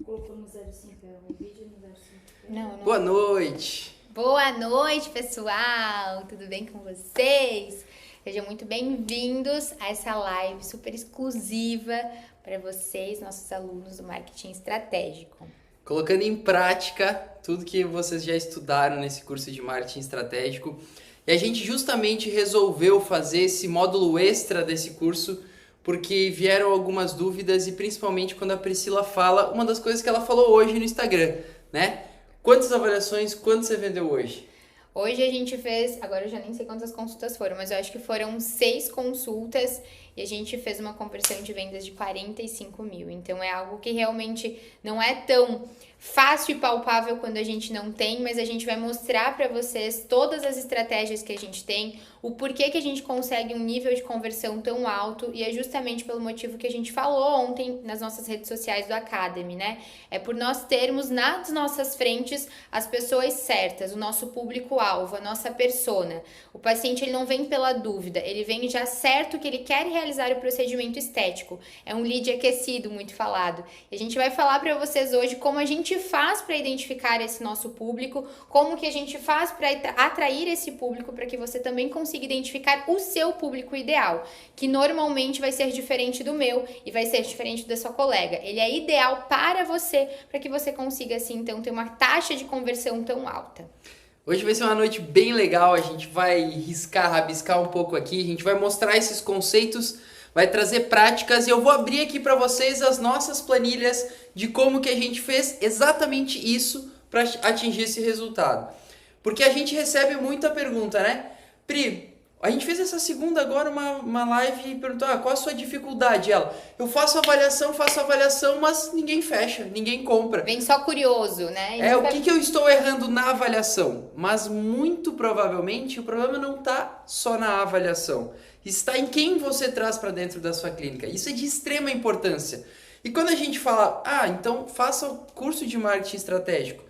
Colocou no 05, o vídeo no 05. Não. Boa noite! Boa noite, pessoal! Tudo bem com vocês? Sejam muito bem-vindos a essa live super exclusiva para vocês, nossos alunos do Marketing Estratégico. Colocando em prática tudo que vocês já estudaram nesse curso de Marketing Estratégico. E a gente justamente resolveu fazer esse módulo extra desse curso porque vieram algumas dúvidas e principalmente quando a Priscila fala, uma das coisas que ela falou hoje no Instagram, né? Quantas avaliações, quanto você vendeu hoje? Hoje a gente fez, agora eu já nem sei quantas consultas foram, mas eu acho que foram 6 consultas e a gente fez uma conversão de vendas de 45 mil. Então é algo que realmente não é tão fácil e palpável quando a gente não tem, mas a gente vai mostrar para vocês todas as estratégias que a gente tem, o porquê que a gente consegue um nível de conversão tão alto, e é justamente pelo motivo que a gente falou ontem nas nossas redes sociais do Academy, né? É por nós termos nas nossas frentes as pessoas certas, o nosso público-alvo, a nossa persona. O paciente ele não vem pela dúvida, ele vem já certo que ele quer realizar o procedimento estético. É um lead aquecido, muito falado. E a gente vai falar para vocês hoje como a gente faz para identificar esse nosso público, como que a gente faz para atrair esse público para que você também consiga identificar o seu público ideal, que normalmente vai ser diferente do meu e vai ser diferente da sua colega. Ele é ideal para você, para que você consiga assim então ter uma taxa de conversão tão alta. Hoje vai ser uma noite bem legal, a gente vai rabiscar um pouco aqui, a gente vai mostrar esses conceitos, vai trazer práticas e eu vou abrir aqui para vocês as nossas planilhas de como que a gente fez exatamente isso para atingir esse resultado. Porque a gente recebe muita pergunta, né? Pri, a gente fez essa segunda agora uma live e perguntou, qual a sua dificuldade? Ela, eu faço avaliação, mas ninguém fecha, ninguém compra. Vem só curioso, né? O que eu estou errando na avaliação? Mas muito provavelmente o problema não está só na avaliação. Está em quem você traz para dentro da sua clínica. Isso é de extrema importância. E quando a gente fala, então faça o curso de marketing estratégico.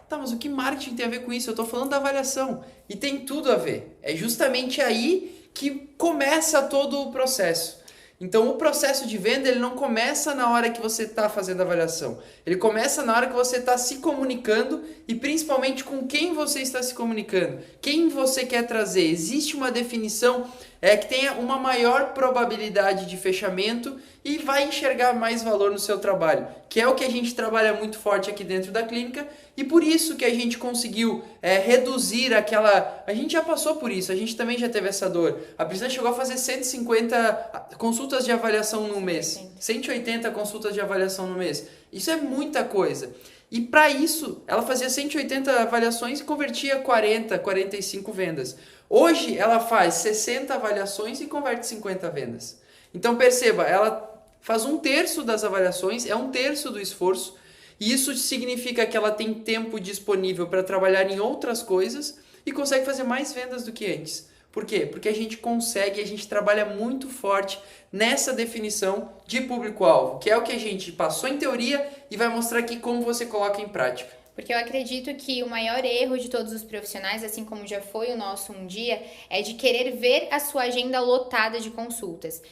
Tá, mas o que marketing tem a ver com isso? Eu estou falando da avaliação. E tem tudo a ver. É justamente aí que começa todo o processo. Então, o processo de venda, ele não começa na hora que você está fazendo a avaliação. Ele começa na hora que você está se comunicando e principalmente com quem você está se comunicando. Quem você quer trazer. Existe uma definição que tenha uma maior probabilidade de fechamento e vai enxergar mais valor no seu trabalho, que é o que a gente trabalha muito forte aqui dentro da clínica e por isso que a gente conseguiu reduzir aquela... A gente já passou por isso, a gente também já teve essa dor. A Priscila chegou a fazer 150 consultas de avaliação no mês, 180 consultas de avaliação no mês. Isso é muita coisa. E para isso, ela fazia 180 avaliações e convertia 40, 45 vendas. Hoje, ela faz 60 avaliações e converte 50 vendas. Então, perceba, ela faz 1/3 das avaliações, é 1/3 do esforço. E isso significa que ela tem tempo disponível para trabalhar em outras coisas e consegue fazer mais vendas do que antes. Por quê? Porque a gente trabalha muito forte nessa definição de público-alvo, que é o que a gente passou em teoria e vai mostrar aqui como você coloca em prática. Porque eu acredito que o maior erro de todos os profissionais, assim como já foi o nosso um dia, é de querer ver a sua agenda lotada de consultas.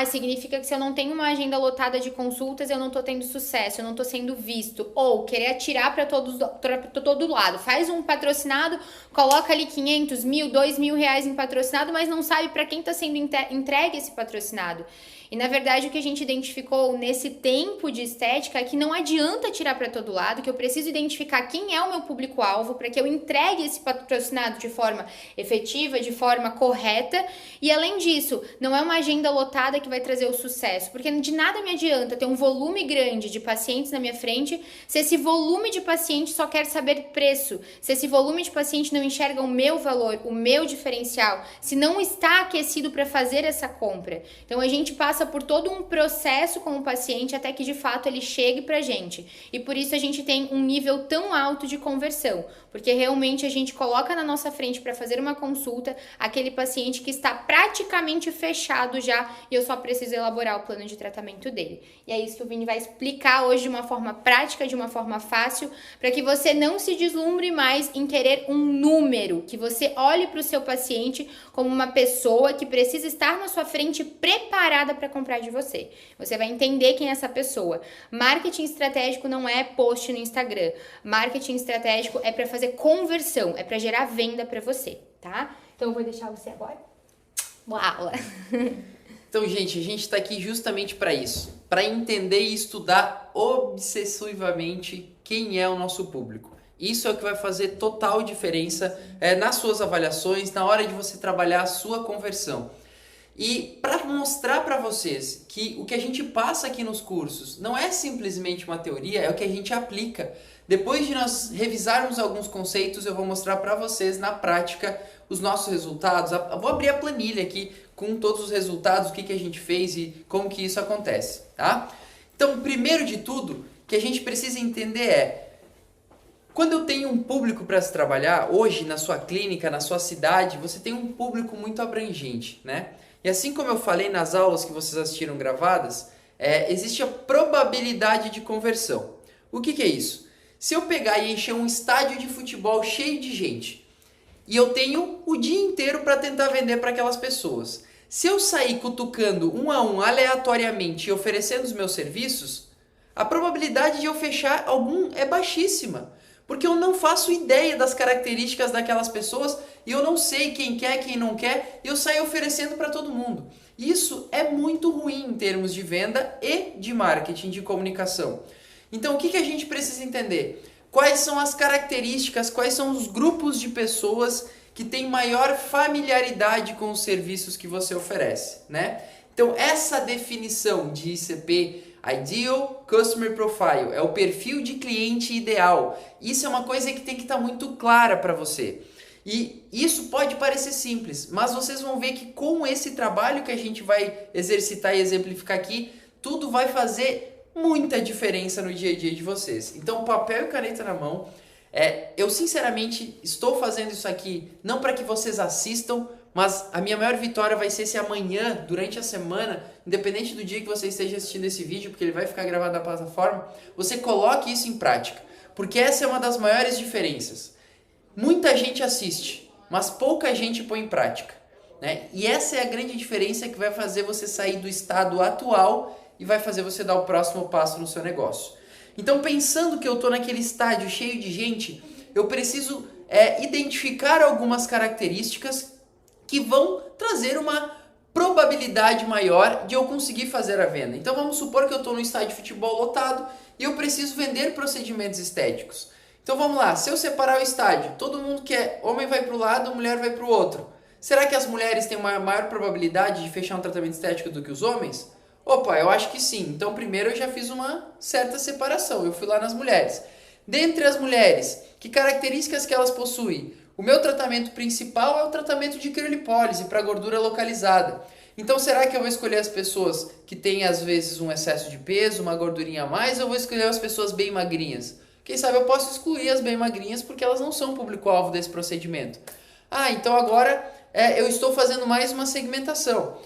Significa que se eu não tenho uma agenda lotada de consultas, eu não tô tendo sucesso, eu não tô sendo visto. Ou querer atirar para todo lado. Faz um patrocinado, coloca ali 500, 1.000, 2.000 reais em patrocinado, mas não sabe para quem tá sendo entregue esse patrocinado. E na verdade o que a gente identificou nesse tempo de estética é que não adianta tirar para todo lado, que eu preciso identificar quem é o meu público-alvo para que eu entregue esse patrocinado de forma efetiva, de forma correta. E além disso, não é uma agenda lotada que vai trazer o sucesso, porque de nada me adianta ter um volume grande de pacientes na minha frente se esse volume de pacientes só quer saber preço, se esse volume de paciente não enxerga o meu valor, o meu diferencial, se não está aquecido para fazer essa compra. Então a gente passa por todo um processo com o paciente até que de fato ele chegue pra gente. E por isso a gente tem um nível tão alto de conversão, porque realmente a gente coloca na nossa frente para fazer uma consulta aquele paciente que está praticamente fechado já e eu só preciso elaborar o plano de tratamento dele. E é isso que o Vini vai explicar hoje de uma forma prática, de uma forma fácil, para que você não se deslumbre mais em querer um número, que você olhe para o seu paciente como uma pessoa que precisa estar na sua frente preparada para comprar de você. Você vai entender quem é essa pessoa. Marketing estratégico não é post no Instagram. Marketing estratégico é para fazer conversão, é para gerar venda para você, tá? Então eu vou deixar você agora. Boa aula. Então, gente, a gente está aqui justamente para isso, para entender e estudar obsessivamente quem é o nosso público. Isso é o que vai fazer total diferença nas suas avaliações, na hora de você trabalhar a sua conversão. E para mostrar para vocês que o que a gente passa aqui nos cursos não é simplesmente uma teoria, é o que a gente aplica. Depois de nós revisarmos alguns conceitos, eu vou mostrar para vocês na prática os nossos resultados. Eu vou abrir a planilha aqui com todos os resultados, o que a gente fez e como que isso acontece, tá? Então, primeiro de tudo, que a gente precisa entender é, quando eu tenho um público para se trabalhar, hoje na sua clínica, na sua cidade, você tem um público muito abrangente, né? E assim como eu falei nas aulas que vocês assistiram gravadas, existe a probabilidade de conversão. O que é isso? Se eu pegar e encher um estádio de futebol cheio de gente, e eu tenho o dia inteiro para tentar vender para aquelas pessoas, se eu sair cutucando um a um aleatoriamente e oferecendo os meus serviços, a probabilidade de eu fechar algum é baixíssima. Porque eu não faço ideia das características daquelas pessoas e eu não sei quem quer, quem não quer, e eu saio oferecendo para todo mundo. Isso é muito ruim em termos de venda e de marketing, de comunicação. Então, o que a gente precisa entender? Quais são as características, quais são os grupos de pessoas que têm maior familiaridade com os serviços que você oferece, né? Então, essa definição de ICP, Ideal Customer Profile, é o perfil de cliente ideal. Isso é uma coisa que tem que estar muito clara para você. E isso pode parecer simples, mas vocês vão ver que com esse trabalho que a gente vai exercitar e exemplificar aqui, tudo vai fazer muita diferença no dia a dia de vocês. Então, papel e caneta na mão. Eu sinceramente estou fazendo isso aqui não para que vocês assistam, mas a minha maior vitória vai ser se amanhã, durante a semana, independente do dia que você esteja assistindo esse vídeo, porque ele vai ficar gravado na plataforma, você coloque isso em prática. Porque essa é uma das maiores diferenças. Muita gente assiste, mas pouca gente põe em prática, né? E essa é a grande diferença que vai fazer você sair do estado atual e vai fazer você dar o próximo passo no seu negócio. Então, pensando que eu estou naquele estádio cheio de gente, eu preciso identificar algumas características que vão trazer uma probabilidade maior de eu conseguir fazer a venda. Então, vamos supor que eu estou no estádio de futebol lotado e eu preciso vender procedimentos estéticos. Então, vamos lá. Se eu separar o estádio, todo mundo que é homem vai para o lado, mulher vai para o outro. Será que as mulheres têm uma maior probabilidade de fechar um tratamento estético do que os homens? Opa, eu acho que sim. Então, primeiro eu já fiz uma certa separação. Eu fui lá nas mulheres. Dentre as mulheres, que características que elas possuem? O meu tratamento principal é o tratamento de criolipólise para gordura localizada. Então, será que eu vou escolher as pessoas que têm, às vezes, um excesso de peso, uma gordurinha a mais, ou eu vou escolher as pessoas bem magrinhas? Quem sabe eu posso excluir as bem magrinhas porque elas não são público-alvo desse procedimento. Então agora eu estou fazendo mais uma segmentação.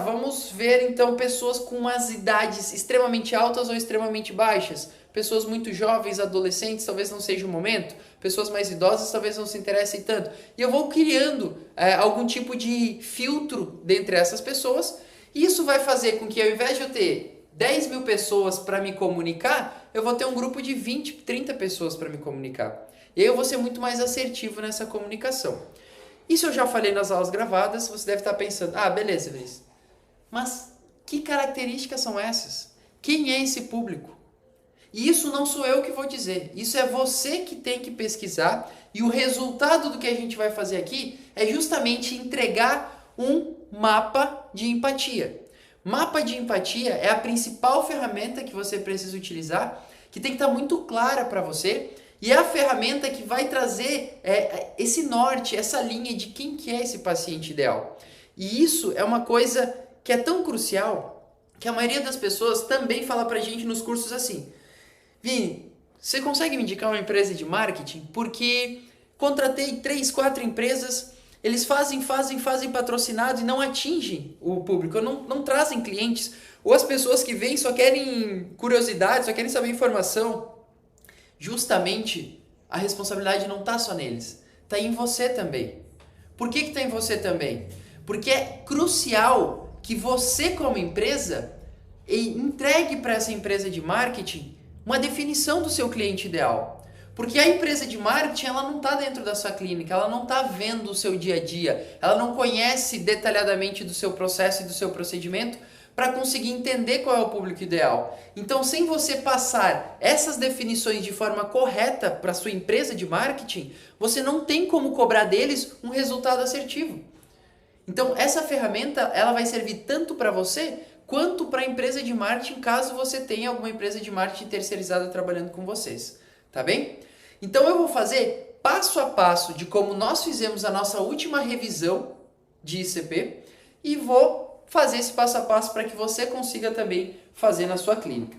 Vamos ver então pessoas com umas idades extremamente altas ou extremamente baixas. Pessoas muito jovens, adolescentes, talvez não seja o momento. Pessoas mais idosas talvez não se interessem tanto. E eu vou criando algum tipo de filtro dentre essas pessoas. E isso vai fazer com que ao invés de eu ter 10 mil pessoas para me comunicar, eu vou ter um grupo de 20, 30 pessoas para me comunicar. E aí eu vou ser muito mais assertivo nessa comunicação. Isso eu já falei nas aulas gravadas, você deve estar pensando, beleza, Vinícius. Mas que características são essas? Quem é esse público? E isso não sou eu que vou dizer, isso é você que tem que pesquisar e o resultado do que a gente vai fazer aqui é justamente entregar um mapa de empatia. Mapa de empatia é a principal ferramenta que você precisa utilizar, que tem que estar muito clara para você e é a ferramenta que vai trazer esse norte, essa linha de quem que é esse paciente ideal. E isso é uma coisa que é tão crucial que a maioria das pessoas também fala pra gente nos cursos assim: Vini, você consegue me indicar uma empresa de marketing? Porque contratei 3, 4 empresas, eles fazem patrocinado e não atingem o público, não trazem clientes. Ou as pessoas que vêm só querem curiosidade, só querem saber informação. Justamente, a responsabilidade não está só neles, está em você também. Por que está em você também? Porque é crucial que você, como empresa, entregue para essa empresa de marketing uma definição do seu cliente ideal. Porque a empresa de marketing, ela não está dentro da sua clínica, ela não está vendo o seu dia a dia, ela não conhece detalhadamente do seu processo e do seu procedimento para conseguir entender qual é o público ideal. Então, sem você passar essas definições de forma correta para a sua empresa de marketing, você não tem como cobrar deles um resultado assertivo. Então, essa ferramenta, ela vai servir tanto para você quanto para a empresa de marketing, caso você tenha alguma empresa de marketing terceirizada trabalhando com vocês. Tá bem? Então eu vou fazer passo a passo de como nós fizemos a nossa última revisão de ICP e vou fazer esse passo a passo para que você consiga também fazer na sua clínica.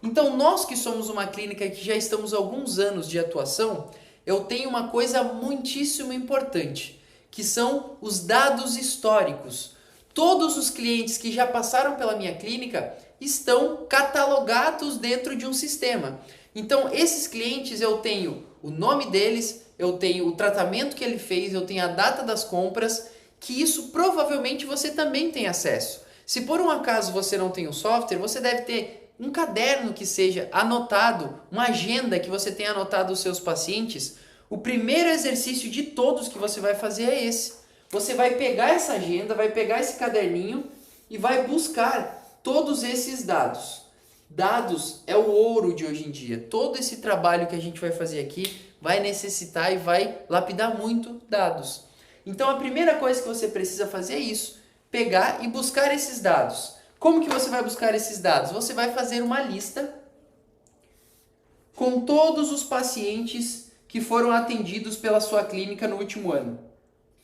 Então nós que somos uma clínica que já estamos há alguns anos de atuação, eu tenho uma coisa muitíssimo importante, que são os dados históricos. Todos os clientes que já passaram pela minha clínica estão catalogados dentro de um sistema. Então, esses clientes, eu tenho o nome deles, eu tenho o tratamento que ele fez, eu tenho a data das compras, que isso provavelmente você também tem acesso. Se por um acaso você não tem o software, você deve ter um caderno que seja anotado, uma agenda que você tenha anotado os seus pacientes. O primeiro exercício de todos que você vai fazer é esse. Você vai pegar essa agenda, vai pegar esse caderninho e vai buscar todos esses dados. Dados é o ouro de hoje em dia. Todo esse trabalho que a gente vai fazer aqui vai necessitar e vai lapidar muito dados. Então a primeira coisa que você precisa fazer é isso, pegar e buscar esses dados. Como que você vai buscar esses dados? Você vai fazer uma lista com todos os pacientes que foram atendidos pela sua clínica no último ano.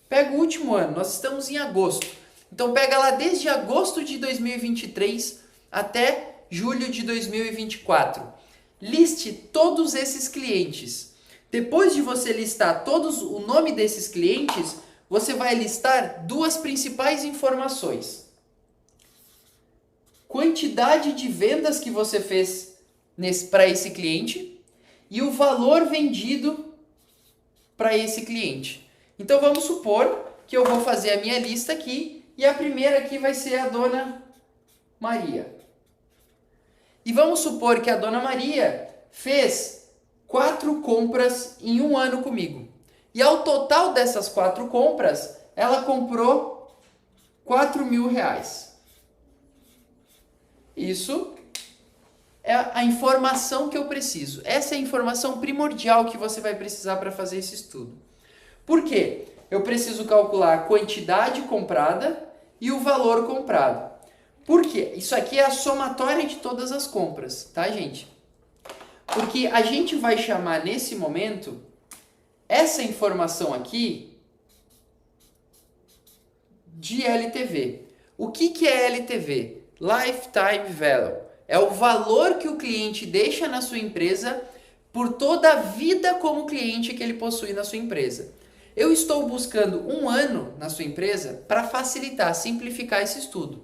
Pega o último ano, nós estamos em agosto. Então pega lá desde agosto de 2023 até julho de 2024. Liste todos esses clientes. Depois de você listar todos o nome desses clientes, você vai listar duas principais informações. Quantidade de vendas que você fez para esse cliente e o valor vendido para esse cliente. Então vamos supor que eu vou fazer a minha lista aqui e a primeira aqui vai ser a Dona Maria. E vamos supor que a Dona Maria fez 4 compras em um ano comigo. E ao total dessas 4 compras, ela comprou R$4.000. Isso é a informação que eu preciso. Essa é a informação primordial que você vai precisar para fazer esse estudo. Por quê? Eu preciso calcular a quantidade comprada e o valor comprado. Por quê? Isso aqui é a somatória de todas as compras, tá, gente? Porque a gente vai chamar nesse momento essa informação aqui de LTV. O que é LTV? Lifetime Value. É o valor que o cliente deixa na sua empresa por toda a vida como cliente que ele possui na sua empresa. Eu estou buscando um ano na sua empresa para facilitar, simplificar esse estudo.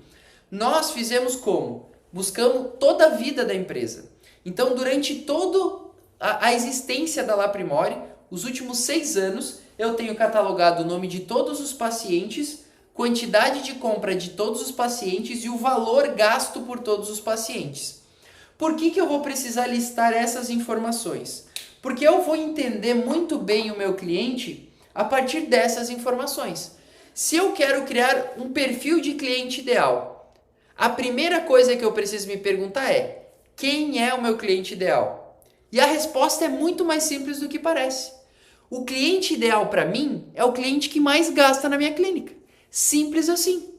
Nós fizemos como? Buscamos toda a vida da empresa. Então, durante toda a existência da Laprimore, os últimos 6 anos, eu tenho catalogado o nome de todos os pacientes, quantidade de compra de todos os pacientes e o valor gasto por todos os pacientes. Por que eu vou precisar listar essas informações? Porque eu vou entender muito bem o meu cliente a partir dessas informações. Se eu quero criar um perfil de cliente ideal, a primeira coisa que eu preciso me perguntar é: quem é o meu cliente ideal? E a resposta é muito mais simples do que parece. O cliente ideal para mim é o cliente que mais gasta na minha clínica. Simples assim.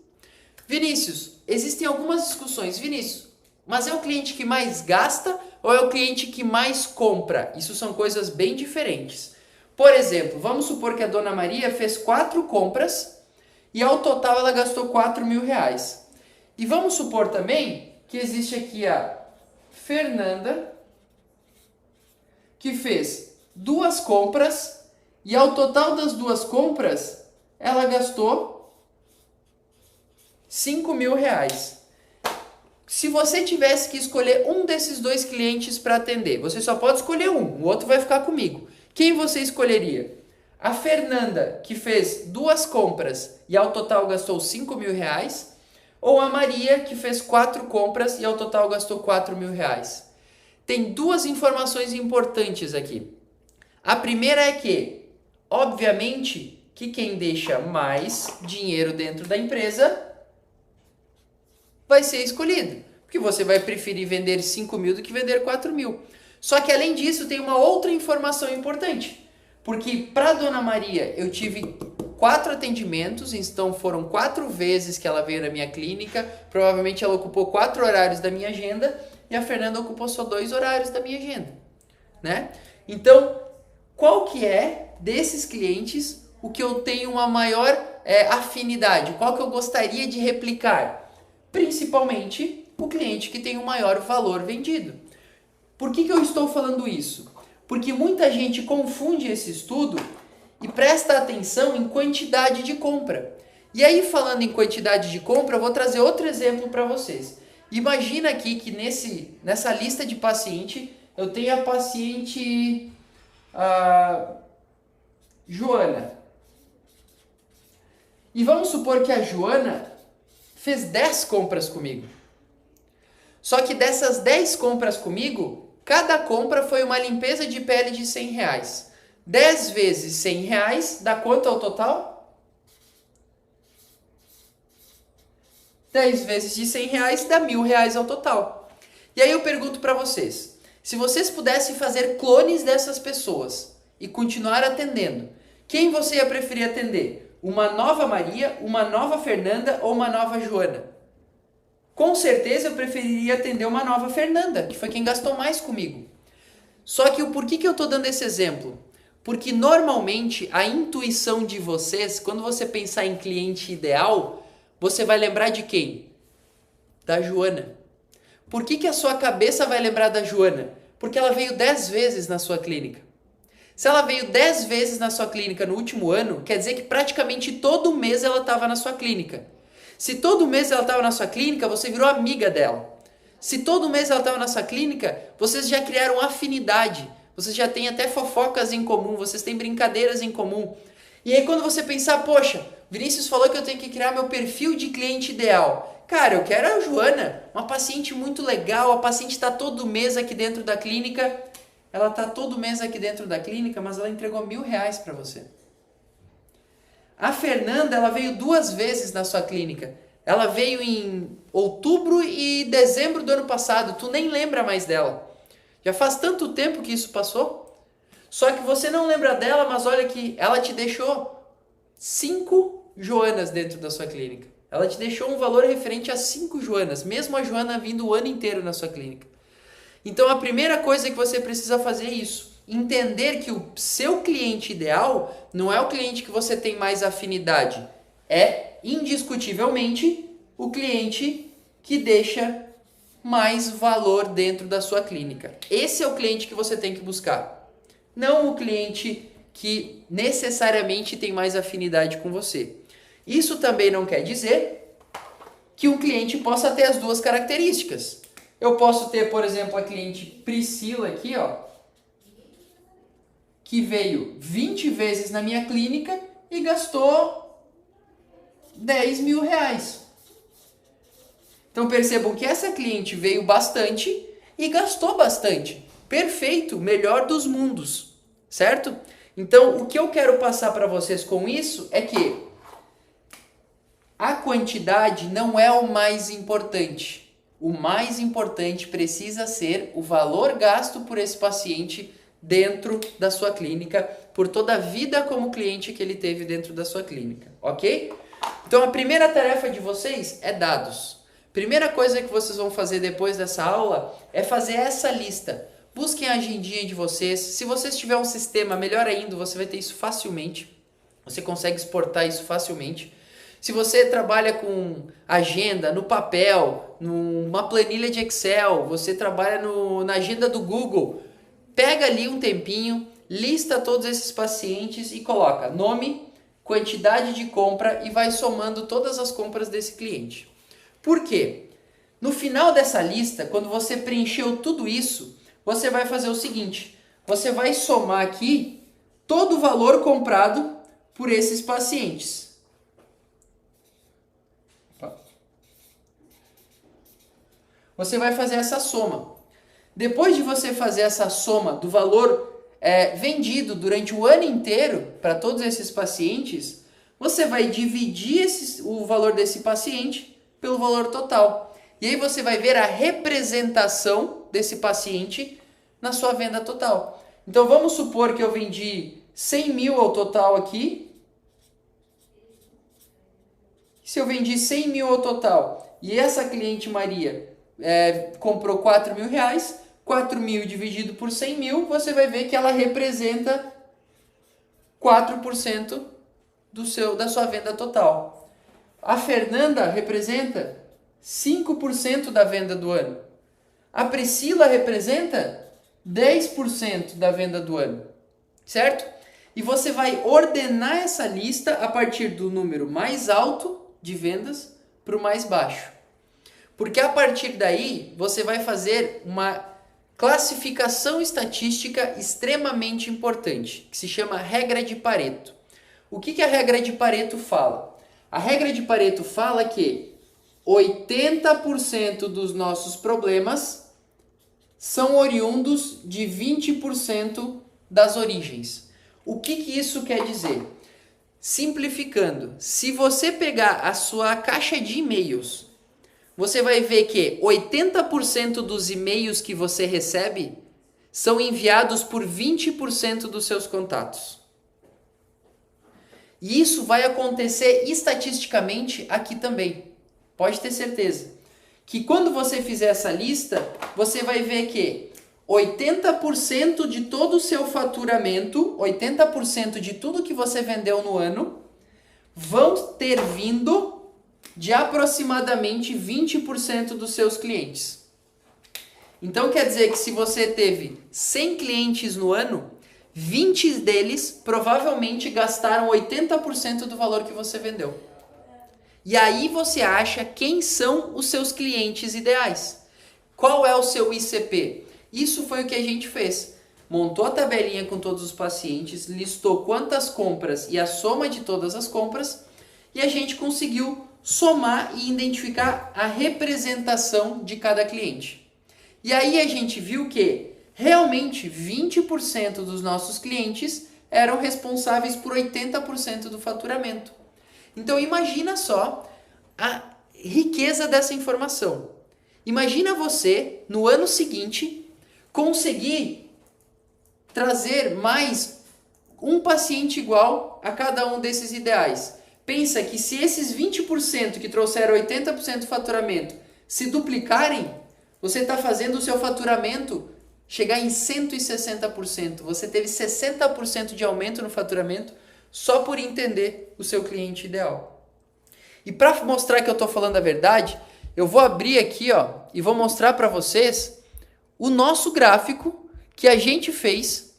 Vinícius, existem algumas discussões. Vinícius, mas é o cliente que mais gasta ou é o cliente que mais compra? Isso são coisas bem diferentes. Por exemplo, vamos supor que a Dona Maria fez 4 compras e ao total ela gastou R$4.000. E vamos supor também que existe aqui a Fernanda, que fez 2 compras e ao total das 2 compras ela gastou R$5.000. Se você tivesse que escolher um desses 2 clientes para atender, você só pode escolher um, o outro vai ficar comigo. Quem você escolheria? A Fernanda, que fez 2 compras e ao total gastou R$5.000, Ou a Maria, que fez 4 compras e ao total gastou R$ 4.000. Tem duas informações importantes aqui. A primeira é que, obviamente, que quem deixa mais dinheiro dentro da empresa vai ser escolhido. Porque você vai preferir vender 5.000 do que vender 4.000. Só que além disso tem uma outra informação importante. Porque para Dona Maria eu tive 4 atendimentos, então foram 4 vezes que ela veio na minha clínica. Provavelmente ela ocupou 4 horários da minha agenda e a Fernanda ocupou só 2 horários da minha agenda, né? Então, qual que é desses clientes o que eu tenho uma maior afinidade? Qual que eu gostaria de replicar? Principalmente o cliente que tem o maior valor vendido. Por que eu estou falando isso? Porque muita gente confunde esse estudo e presta atenção em quantidade de compra. E aí, falando em quantidade de compra, eu vou trazer outro exemplo para vocês. Imagina aqui que nessa lista de paciente, eu tenho a paciente Joana. E vamos supor que a Joana fez 10 compras comigo. Só que dessas 10 compras comigo, cada compra foi uma limpeza de pele de R$100. 10 vezes R$100 dá quanto ao total? 10 vezes de R$100 dá R$1.000 ao total. E aí eu pergunto para vocês, se vocês pudessem fazer clones dessas pessoas e continuar atendendo, quem você ia preferir atender? Uma nova Maria, uma nova Fernanda ou uma nova Joana? Com certeza eu preferiria atender uma nova Fernanda, que foi quem gastou mais comigo. Só que o porquê que eu estou dando esse exemplo? Porque normalmente a intuição de vocês, quando você pensar em cliente ideal, você vai lembrar de quem? Da Joana. Por que a sua cabeça vai lembrar da Joana? Porque ela veio 10 vezes na sua clínica. Se ela veio 10 vezes na sua clínica no último ano, quer dizer que praticamente todo mês ela estava na sua clínica. Se todo mês ela estava na sua clínica, você virou amiga dela. Se todo mês ela estava na sua clínica, vocês já criaram afinidade. Vocês já têm até fofocas em comum, vocês têm brincadeiras em comum. E aí quando você pensar, poxa, Vinícius falou que eu tenho que criar meu perfil de cliente ideal. Cara, eu quero a Joana, uma paciente muito legal, a paciente está todo mês aqui dentro da clínica. Ela está todo mês aqui dentro da clínica, mas ela entregou R$1.000 para você. A Fernanda, ela veio 2 vezes na sua clínica. Ela veio em outubro e dezembro do ano passado. Tu nem lembra mais dela. Já faz tanto tempo que isso passou. Só que você não lembra dela, mas olha que ela te deixou 5 Joanas dentro da sua clínica. Ela te deixou um valor referente a 5 Joanas, mesmo a Joana vindo o ano inteiro na sua clínica. Então a primeira coisa que você precisa fazer é isso. Entender que o seu cliente ideal não é o cliente que você tem mais afinidade. É, indiscutivelmente, o cliente que deixa mais valor dentro da sua clínica. Esse é o cliente que você tem que buscar. Não o cliente que necessariamente tem mais afinidade com você. Isso também não quer dizer que um cliente possa ter as duas características. Eu posso ter, por exemplo, a cliente Priscila aqui, ó, que veio 20 vezes na minha clínica e gastou R$10.000. Então percebam que essa cliente veio bastante e gastou bastante. Perfeito, melhor dos mundos, certo? Então o que eu quero passar para vocês com isso é que a quantidade não é o mais importante. O mais importante precisa ser o valor gasto por esse paciente dentro da sua clínica, por toda a vida como cliente que ele teve dentro da sua clínica, ok? Então a primeira tarefa de vocês é dados. Primeira coisa que vocês vão fazer depois dessa aula é fazer essa lista. Busquem a agendinha de vocês. Se vocês tiverem um sistema, melhor ainda, você vai ter isso facilmente. Você consegue exportar isso facilmente. Se você trabalha com agenda no papel, numa planilha de Excel, você trabalha na agenda do Google, pega ali um tempinho, lista todos esses pacientes e coloca nome, quantidade de compra e vai somando todas as compras desse cliente. Por quê? No final dessa lista, quando você preencheu tudo isso, você vai fazer o seguinte, você vai somar aqui todo o valor comprado por esses pacientes. você vai fazer essa soma. Depois de você fazer essa soma do valor vendido durante o ano inteiro para todos esses pacientes, você vai dividir o valor desse paciente pelo valor total. E aí você vai ver a representação desse paciente na sua venda total. Então vamos supor que eu vendi 100 mil ao total aqui. Se eu vendi 100 mil ao total e essa cliente Maria comprou 4 mil reais, 4 mil dividido por 100 mil, você vai ver que ela representa 4% da sua venda total. A Fernanda representa 5% da venda do ano. A Priscila representa 10% da venda do ano, certo? E você vai ordenar essa lista a partir do número mais alto de vendas para o mais baixo. Porque a partir daí, você vai fazer uma classificação estatística extremamente importante, que se chama regra de Pareto. O que a regra de Pareto fala? A regra de Pareto fala que 80% dos nossos problemas são oriundos de 20% das origens. O que isso quer dizer? Simplificando, se você pegar a sua caixa de e-mails, você vai ver que 80% dos e-mails que você recebe são enviados por 20% dos seus contatos. E isso vai acontecer estatisticamente aqui também. Pode ter certeza. Que quando você fizer essa lista, você vai ver que 80% de todo o seu faturamento, 80% de tudo que você vendeu no ano, vão ter vindo de aproximadamente 20% dos seus clientes. Então quer dizer que se você teve 100 clientes no ano, 20 deles provavelmente gastaram 80% do valor que você vendeu. E aí você acha quem são os seus clientes ideais. Qual é o seu ICP? Isso foi o que a gente fez. Montou a tabelinha com todos os pacientes, listou quantas compras e a soma de todas as compras, e a gente conseguiu somar e identificar a representação de cada cliente. E aí a gente viu que realmente 20% dos nossos clientes eram responsáveis por 80% do faturamento. Então imagina só a riqueza dessa informação. Imagina você, no ano seguinte, conseguir trazer mais um paciente igual a cada um desses ideais. Pensa que se esses 20% que trouxeram 80% do faturamento se duplicarem, você está fazendo o seu faturamento chegar em 160%. Você teve 60% de aumento no faturamento só por entender o seu cliente ideal. E para mostrar que eu estou falando a verdade, eu vou abrir aqui e vou mostrar para vocês o nosso gráfico que a gente fez.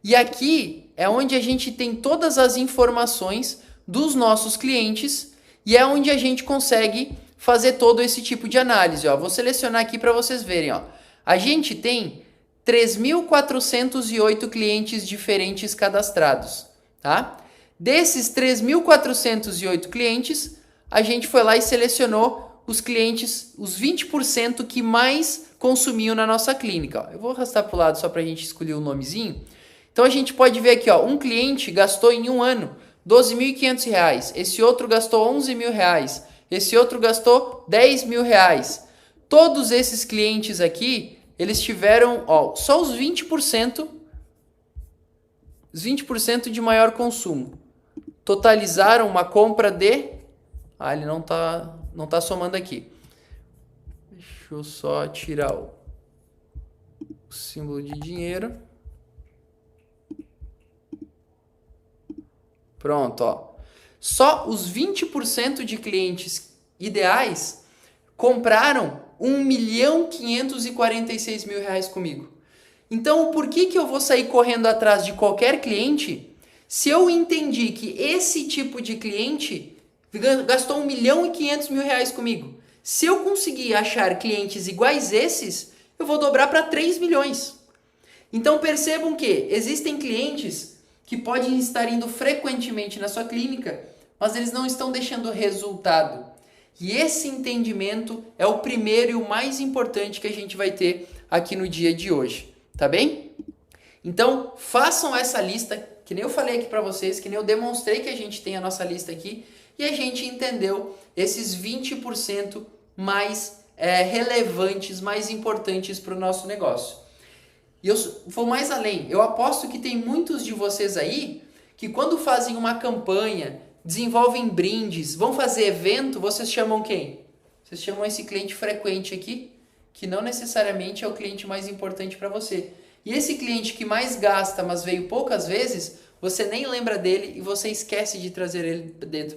E aqui é onde a gente tem todas as informações dos nossos clientes e é onde a gente consegue fazer todo esse tipo de análise. Vou selecionar aqui para vocês verem. A gente tem 3.408 clientes diferentes cadastrados. Tá? Desses 3.408 clientes, a gente foi lá e selecionou os clientes, os 20% que mais consumiam na nossa clínica. Eu vou arrastar para o lado só para a gente escolher o nomezinho. Então a gente pode ver aqui, um cliente gastou em um ano R$12.500, esse outro gastou R$11.000, esse outro gastou R$10.000. Todos esses clientes aqui, eles tiveram só os 20% de maior consumo. Totalizaram uma compra de... ele não tá somando aqui. Deixa eu só tirar o símbolo de dinheiro. Pronto, Só os 20% de clientes ideais compraram R$1.546.000 comigo. Então, por que eu vou sair correndo atrás de qualquer cliente se eu entendi que esse tipo de cliente gastou R$1.500.000 comigo? Se eu conseguir achar clientes iguais esses, eu vou dobrar para 3 milhões. Então percebam que existem clientes que podem estar indo frequentemente na sua clínica, mas eles não estão deixando resultado. E esse entendimento é o primeiro e o mais importante que a gente vai ter aqui no dia de hoje, tá bem? Então, façam essa lista, que nem eu falei aqui para vocês, que nem eu demonstrei que a gente tem a nossa lista aqui, e a gente entendeu esses 20% mais relevantes, mais importantes para o nosso negócio. E eu vou mais além, eu aposto que tem muitos de vocês aí que quando fazem uma campanha, desenvolvem brindes, vão fazer evento, vocês chamam quem? Vocês chamam esse cliente frequente aqui, que não necessariamente é o cliente mais importante para você. E esse cliente que mais gasta, mas veio poucas vezes, você nem lembra dele e você esquece de trazer ele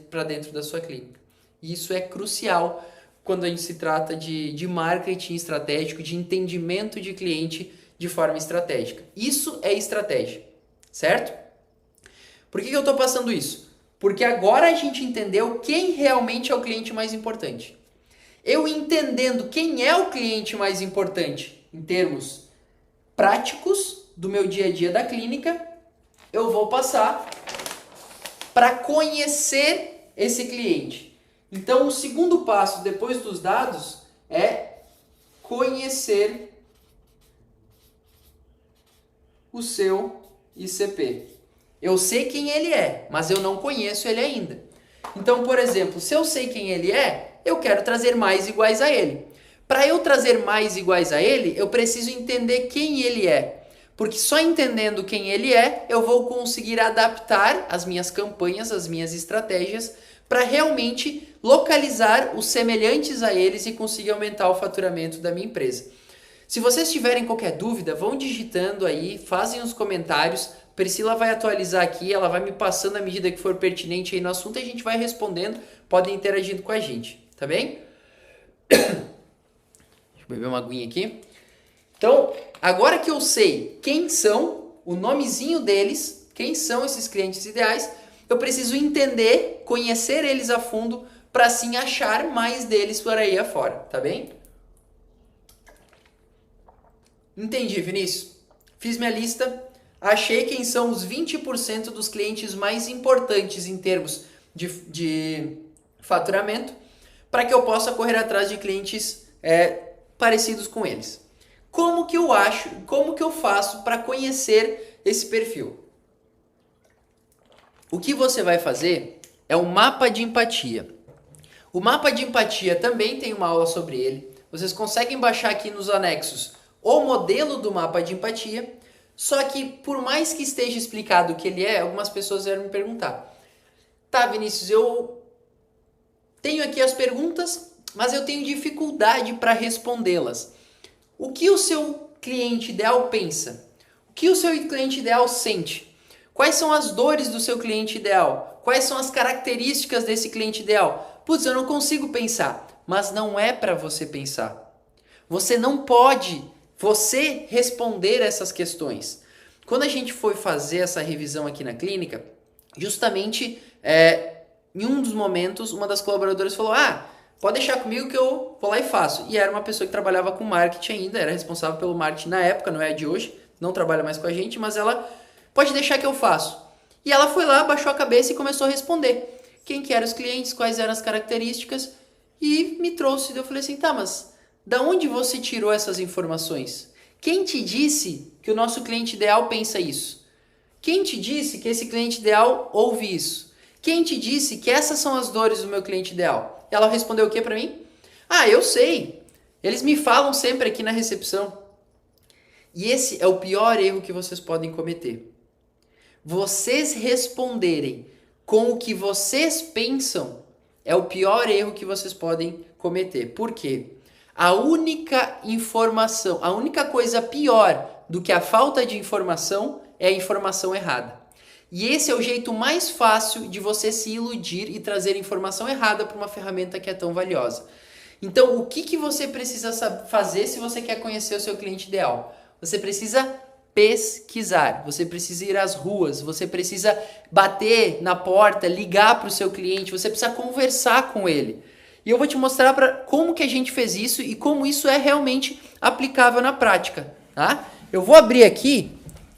para dentro da sua clínica. E isso é crucial quando a gente se trata de marketing estratégico, de entendimento de cliente de forma estratégica. Isso é estratégia, certo? Por que eu estou passando isso? Porque agora a gente entendeu quem realmente é o cliente mais importante. Eu entendendo quem é o cliente mais importante em termos práticos do meu dia a dia da clínica, eu vou passar para conhecer esse cliente. Então, o segundo passo depois dos dados é conhecer o seu ICP. Eu sei quem ele é, mas eu não conheço ele ainda. Então, por exemplo, se eu sei quem ele é, eu quero trazer mais iguais a ele. Para eu trazer mais iguais a ele, eu preciso entender quem ele é. Porque só entendendo quem ele é, eu vou conseguir adaptar as minhas campanhas, as minhas estratégias, para realmente localizar os semelhantes a eles e conseguir aumentar o faturamento da minha empresa. Se vocês tiverem qualquer dúvida, vão digitando aí, fazem os comentários. Priscila vai atualizar aqui, ela vai me passando à medida que for pertinente aí no assunto e a gente vai respondendo, podem interagindo com a gente, tá bem? Deixa eu beber uma aguinha aqui. Então, agora que eu sei quem são, o nomezinho deles, quem são esses clientes ideais, eu preciso entender, conhecer eles a fundo, para assim achar mais deles por aí afora, tá bem? Entendi, Vinícius. Fiz minha lista, achei quem são os 20% dos clientes mais importantes em termos de faturamento, para que eu possa correr atrás de clientes parecidos com eles. Como que eu faço para conhecer esse perfil? O que você vai fazer é um mapa de empatia. O mapa de empatia também tem uma aula sobre ele. Vocês conseguem baixar aqui nos anexos o modelo do mapa de empatia, só que por mais que esteja explicado o que ele é, algumas pessoas vieram me perguntar. Tá, Vinícius, eu tenho aqui as perguntas, mas eu tenho dificuldade para respondê-las. O que o seu cliente ideal pensa? O que o seu cliente ideal sente? Quais são as dores do seu cliente ideal? Quais são as características desse cliente ideal? Putz, eu não consigo pensar. Mas não é para você pensar. Você não pode responder essas questões. Quando a gente foi fazer essa revisão aqui na clínica, justamente em um dos momentos, uma das colaboradoras falou: pode deixar comigo que eu vou lá e faço. E era uma pessoa que trabalhava com marketing ainda, era responsável pelo marketing na época, não é de hoje, não trabalha mais com a gente, mas ela pode deixar que eu faço. E ela foi lá, baixou a cabeça e começou a responder. Quem que eram os clientes, quais eram as características, e me trouxe. Eu falei assim, tá, mas da onde você tirou essas informações? Quem te disse que o nosso cliente ideal pensa isso? Quem te disse que esse cliente ideal ouve isso? Quem te disse que essas são as dores do meu cliente ideal? Ela respondeu o que para mim? Eu sei. Eles me falam sempre aqui na recepção. E esse é o pior erro que vocês podem cometer. Vocês responderem com o que vocês pensam é o pior erro que vocês podem cometer. Por quê? A única coisa pior do que a falta de informação é a informação errada. E esse é o jeito mais fácil de você se iludir e trazer informação errada para uma ferramenta que é tão valiosa. Então, o que você precisa fazer se você quer conhecer o seu cliente ideal? Você precisa pesquisar, você precisa ir às ruas, você precisa bater na porta, ligar para o seu cliente, você precisa conversar com ele. E eu vou te mostrar como que a gente fez isso e como isso é realmente aplicável na prática, tá? Eu vou abrir aqui,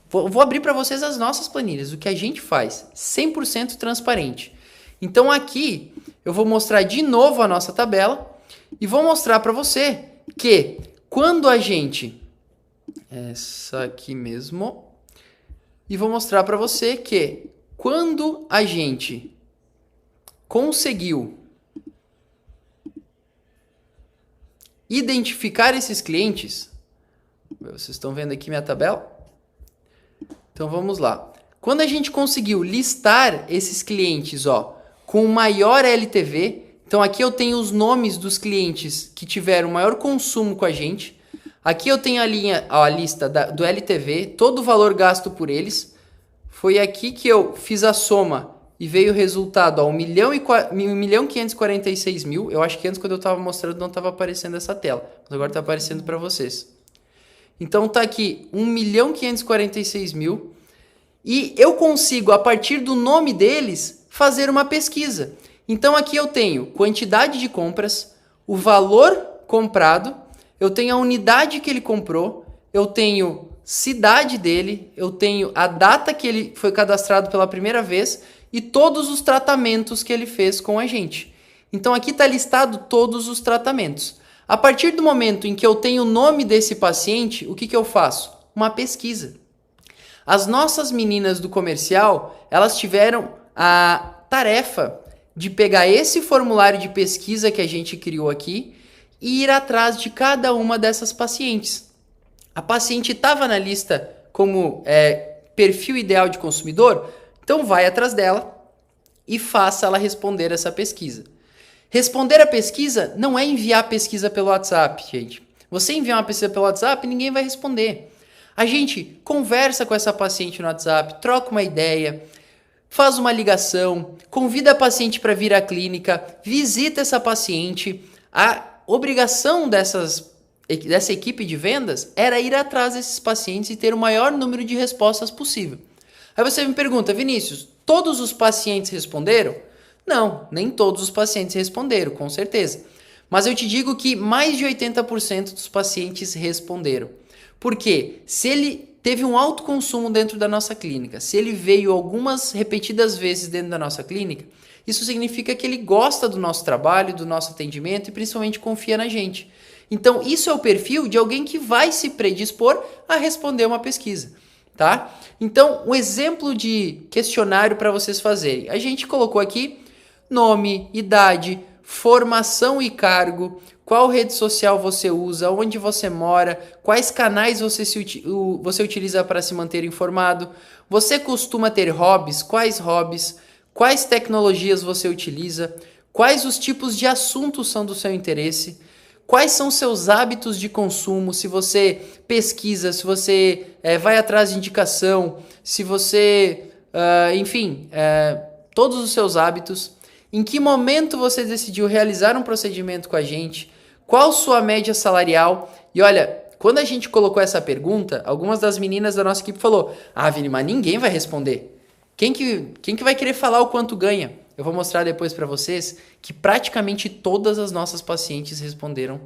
vou abrir para vocês as nossas planilhas, o que a gente faz, 100% transparente. Então aqui eu vou mostrar de novo a nossa tabela e vou mostrar para você que quando a gente... Essa aqui mesmo. E vou mostrar para você que quando a gente conseguiu identificar esses clientes, vocês estão vendo aqui minha tabela? Então vamos lá. Quando a gente conseguiu listar esses clientes, com maior LTV, então aqui eu tenho os nomes dos clientes que tiveram maior consumo com a gente. Aqui eu tenho a lista do LTV, todo o valor gasto por eles. Foi aqui que eu fiz a soma e veio o resultado, 1.546.000. Eu acho que antes, quando eu estava mostrando, não estava aparecendo essa tela, mas agora está aparecendo para vocês. Então está aqui 1.546.000 e eu consigo, a partir do nome deles, fazer uma pesquisa. Então aqui eu tenho quantidade de compras, o valor comprado, eu tenho a unidade que ele comprou, eu tenho cidade dele, eu tenho a data que ele foi cadastrado pela primeira vez e todos os tratamentos que ele fez com a gente. Então aqui está listado todos os tratamentos. A partir do momento em que eu tenho o nome desse paciente, o que eu faço? Uma pesquisa. As nossas meninas do comercial, elas tiveram a tarefa de pegar esse formulário de pesquisa que a gente criou aqui e ir atrás de cada uma dessas pacientes. A paciente estava na lista como perfil ideal de consumidor, então vai atrás dela e faça ela responder essa pesquisa. Responder a pesquisa não é enviar a pesquisa pelo WhatsApp, gente. Você enviar uma pesquisa pelo WhatsApp, ninguém vai responder. A gente conversa com essa paciente no WhatsApp, troca uma ideia, faz uma ligação, convida a paciente para vir à clínica, visita essa paciente. A obrigação dessa equipe de vendas era ir atrás desses pacientes e ter o maior número de respostas possível. Aí você me pergunta, Vinícius, todos os pacientes responderam? Não, nem todos os pacientes responderam, com certeza. Mas eu te digo que mais de 80% dos pacientes responderam. Por quê? Se ele teve um alto consumo dentro da nossa clínica, se ele veio algumas repetidas vezes dentro da nossa clínica, isso significa que ele gosta do nosso trabalho, do nosso atendimento e principalmente confia na gente. Então, isso é o perfil de alguém que vai se predispor a responder uma pesquisa, tá? Então, um exemplo de questionário para vocês fazerem. A gente colocou aqui nome, idade, formação e cargo, qual rede social você usa, onde você mora, quais canais você utiliza para se manter informado, você costuma ter hobbies, quais tecnologias você utiliza, quais os tipos de assuntos são do seu interesse, quais são seus hábitos de consumo, se você pesquisa, se você vai atrás de indicação, se você, todos os seus hábitos, em que momento você decidiu realizar um procedimento com a gente, qual sua média salarial. E olha, quando a gente colocou essa pergunta, algumas das meninas da nossa equipe falou, Vini, mas ninguém vai responder. Quem que vai querer falar o quanto ganha? Eu vou mostrar depois para vocês que praticamente todas as nossas pacientes responderam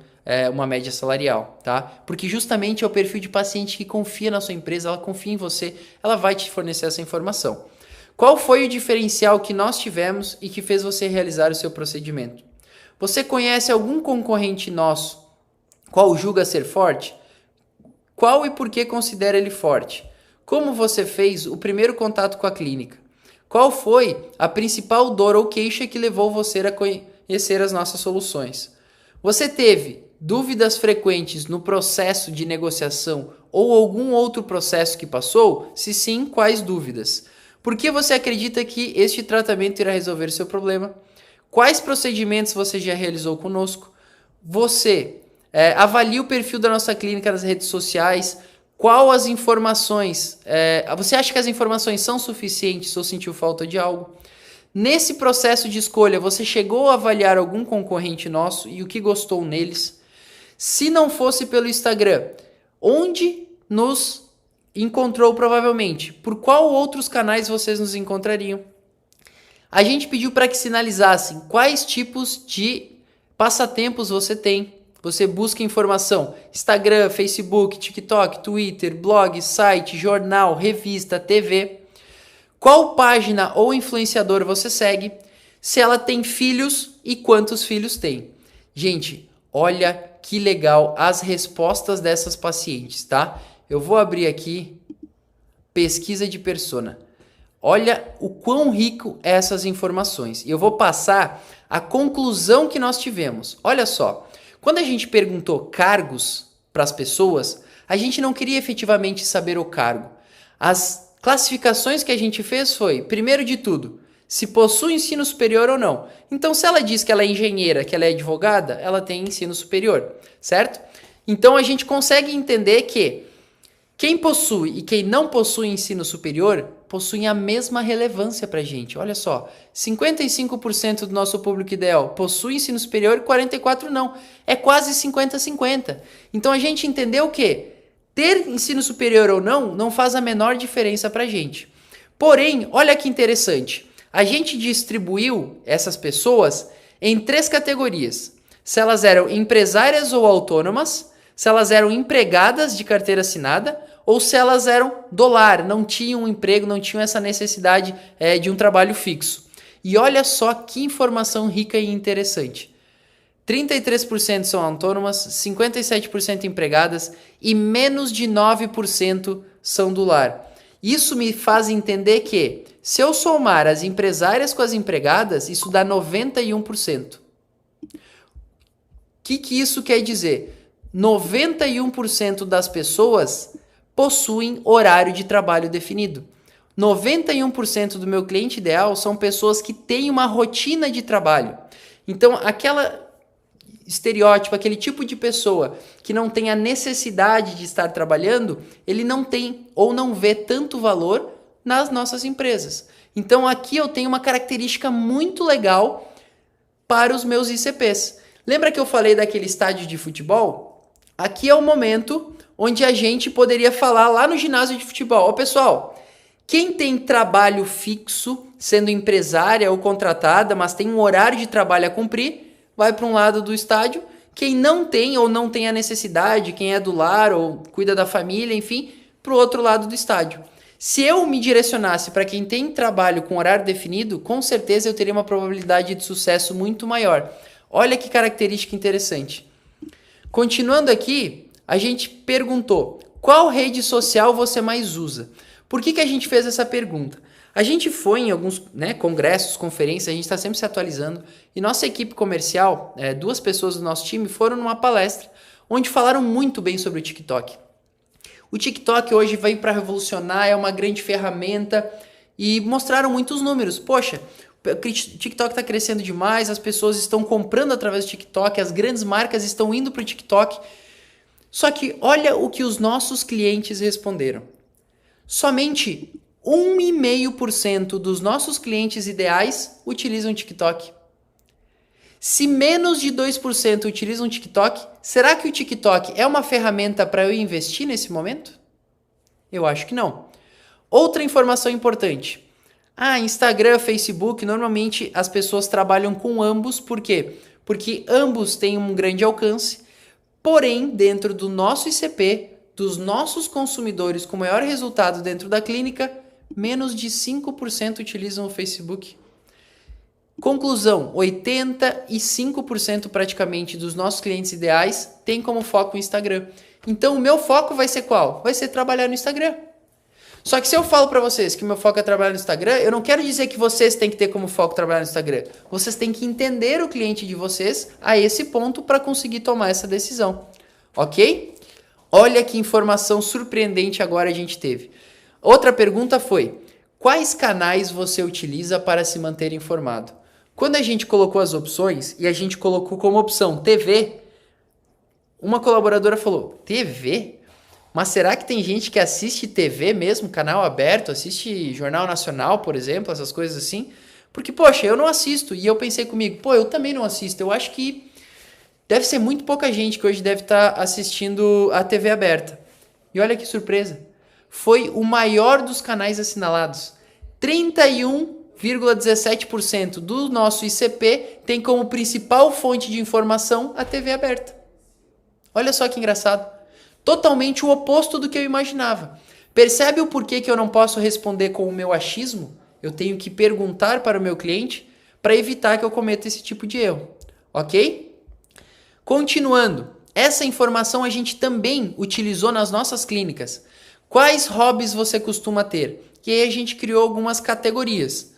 uma média salarial, tá? Porque justamente é o perfil de paciente que confia na sua empresa, ela confia em você, ela vai te fornecer essa informação. Qual foi o diferencial que nós tivemos e que fez você realizar o seu procedimento? Você conhece algum concorrente nosso qual julga ser forte? Qual e por que considera ele forte? Como você fez o primeiro contato com a clínica? Qual foi a principal dor ou queixa que levou você a conhecer as nossas soluções? Você teve dúvidas frequentes no processo de negociação ou algum outro processo que passou? Se sim, quais dúvidas? Por que você acredita que este tratamento irá resolver o seu problema? Quais procedimentos você já realizou conosco? Você avalia o perfil da nossa clínica nas redes sociais? Qual as informações? Você acha que as informações são suficientes ou sentiu falta de algo? Nesse processo de escolha, você chegou a avaliar algum concorrente nosso e o que gostou neles? Se não fosse pelo Instagram, onde nos encontrou provavelmente? Por qual outros canais vocês nos encontrariam? A gente pediu para que sinalizassem quais tipos de passatempos você tem. Você busca informação, Instagram, Facebook, TikTok, Twitter, blog, site, jornal, revista, TV. Qual página ou influenciador você segue? se ela tem filhos e quantos filhos tem. Gente, olha que legal as respostas dessas pacientes, tá? Eu vou abrir aqui pesquisa de persona. Olha o quão rico é essas informações. E eu vou passar a conclusão que nós tivemos. Olha só, quando a gente perguntou cargos para as pessoas, a gente não queria efetivamente saber o cargo. As classificações que a gente fez foi, primeiro de tudo, se possui ensino superior ou não. Então, se ela diz que ela é engenheira, que ela é advogada, ela tem ensino superior, certo? Então, a gente consegue entender que quem possui e quem não possui ensino superior possuem a mesma relevância para a gente. Olha só, 55% do nosso público ideal possui ensino superior e 44% não. É quase 50-50. Então, a gente entendeu que ter ensino superior ou não faz a menor diferença para a gente. Porém, olha que interessante. A gente distribuiu essas pessoas em 3 categorias. Se elas eram empresárias ou autônomas, se elas eram empregadas de carteira assinada ou se elas eram do lar, não tinham um emprego, não tinham essa necessidade de um trabalho fixo. E olha só que informação rica e interessante. 33% são autônomas, 57% empregadas e menos de 9% são do lar. Isso me faz entender que, se eu somar as empresárias com as empregadas, isso dá 91%. O que isso quer dizer? 91% das pessoas possuem horário de trabalho definido. 91% do meu cliente ideal são pessoas que têm uma rotina de trabalho. Então, aquela estereótipo, aquele tipo de pessoa que não tem a necessidade de estar trabalhando, ele não tem ou não vê tanto valor nas nossas empresas. Então aqui eu tenho uma característica muito legal para os meus ICPs. Lembra que eu falei daquele estádio de futebol? Aqui é o momento onde a gente poderia falar lá no ginásio de futebol. Ó, pessoal, quem tem trabalho fixo, sendo empresária ou contratada, mas tem um horário de trabalho a cumprir, vai para um lado do estádio. Quem não tem ou não tem a necessidade, quem é do lar ou cuida da família, enfim, para o outro lado do estádio. Se eu me direcionasse para quem tem trabalho com horário definido, com certeza eu teria uma probabilidade de sucesso muito maior. Olha que característica interessante. Continuando aqui, a gente perguntou, qual rede social você mais usa? Por que a gente fez essa pergunta? A gente foi em alguns congressos, conferências, a gente está sempre se atualizando e nossa equipe comercial, 2 pessoas do nosso time, foram numa palestra onde falaram muito bem sobre o TikTok. O TikTok hoje veio para revolucionar, é uma grande ferramenta e mostraram muitos números. Poxa, o TikTok está crescendo demais, as pessoas estão comprando através do TikTok, as grandes marcas estão indo para o TikTok. Só que olha o que os nossos clientes responderam. Somente 1,5% dos nossos clientes ideais utilizam TikTok. Se menos de 2% utilizam TikTok, será que o TikTok é uma ferramenta para eu investir nesse momento? Eu acho que não. Outra informação importante. Instagram, Facebook, normalmente as pessoas trabalham com ambos. Por quê? Porque ambos têm um grande alcance, porém, dentro do nosso ICP, dos nossos consumidores com maior resultado dentro da clínica, menos de 5% utilizam o Facebook. Conclusão, 85% praticamente dos nossos clientes ideais tem como foco o Instagram. Então o meu foco vai ser qual? Vai ser trabalhar no Instagram. Só que se eu falo para vocês que o meu foco é trabalhar no Instagram, eu não quero dizer que vocês têm que ter como foco trabalhar no Instagram. Vocês têm que entender o cliente de vocês a esse ponto para conseguir tomar essa decisão. Ok? Olha que informação surpreendente agora a gente teve. Outra pergunta foi, quais canais você utiliza para se manter informado? Quando a gente colocou as opções e a gente colocou como opção TV, uma colaboradora falou, TV? Mas será que tem gente que assiste TV mesmo, canal aberto, assiste Jornal Nacional, por exemplo, essas coisas assim? Porque, poxa, eu não assisto. E eu pensei comigo, eu também não assisto. Eu acho que deve ser muito pouca gente que hoje deve estar assistindo a TV aberta. E olha que surpresa. Foi o maior dos canais assinalados. 31,17% do nosso ICP tem como principal fonte de informação a TV aberta. Olha só que engraçado. Totalmente o oposto do que eu imaginava. Percebe o porquê que eu não posso responder com o meu achismo? Eu tenho que perguntar para o meu cliente, para evitar que eu cometa esse tipo de erro, ok? Continuando, essa informação a gente também utilizou nas nossas clínicas. Quais hobbies você costuma ter? E aí a gente criou algumas categorias.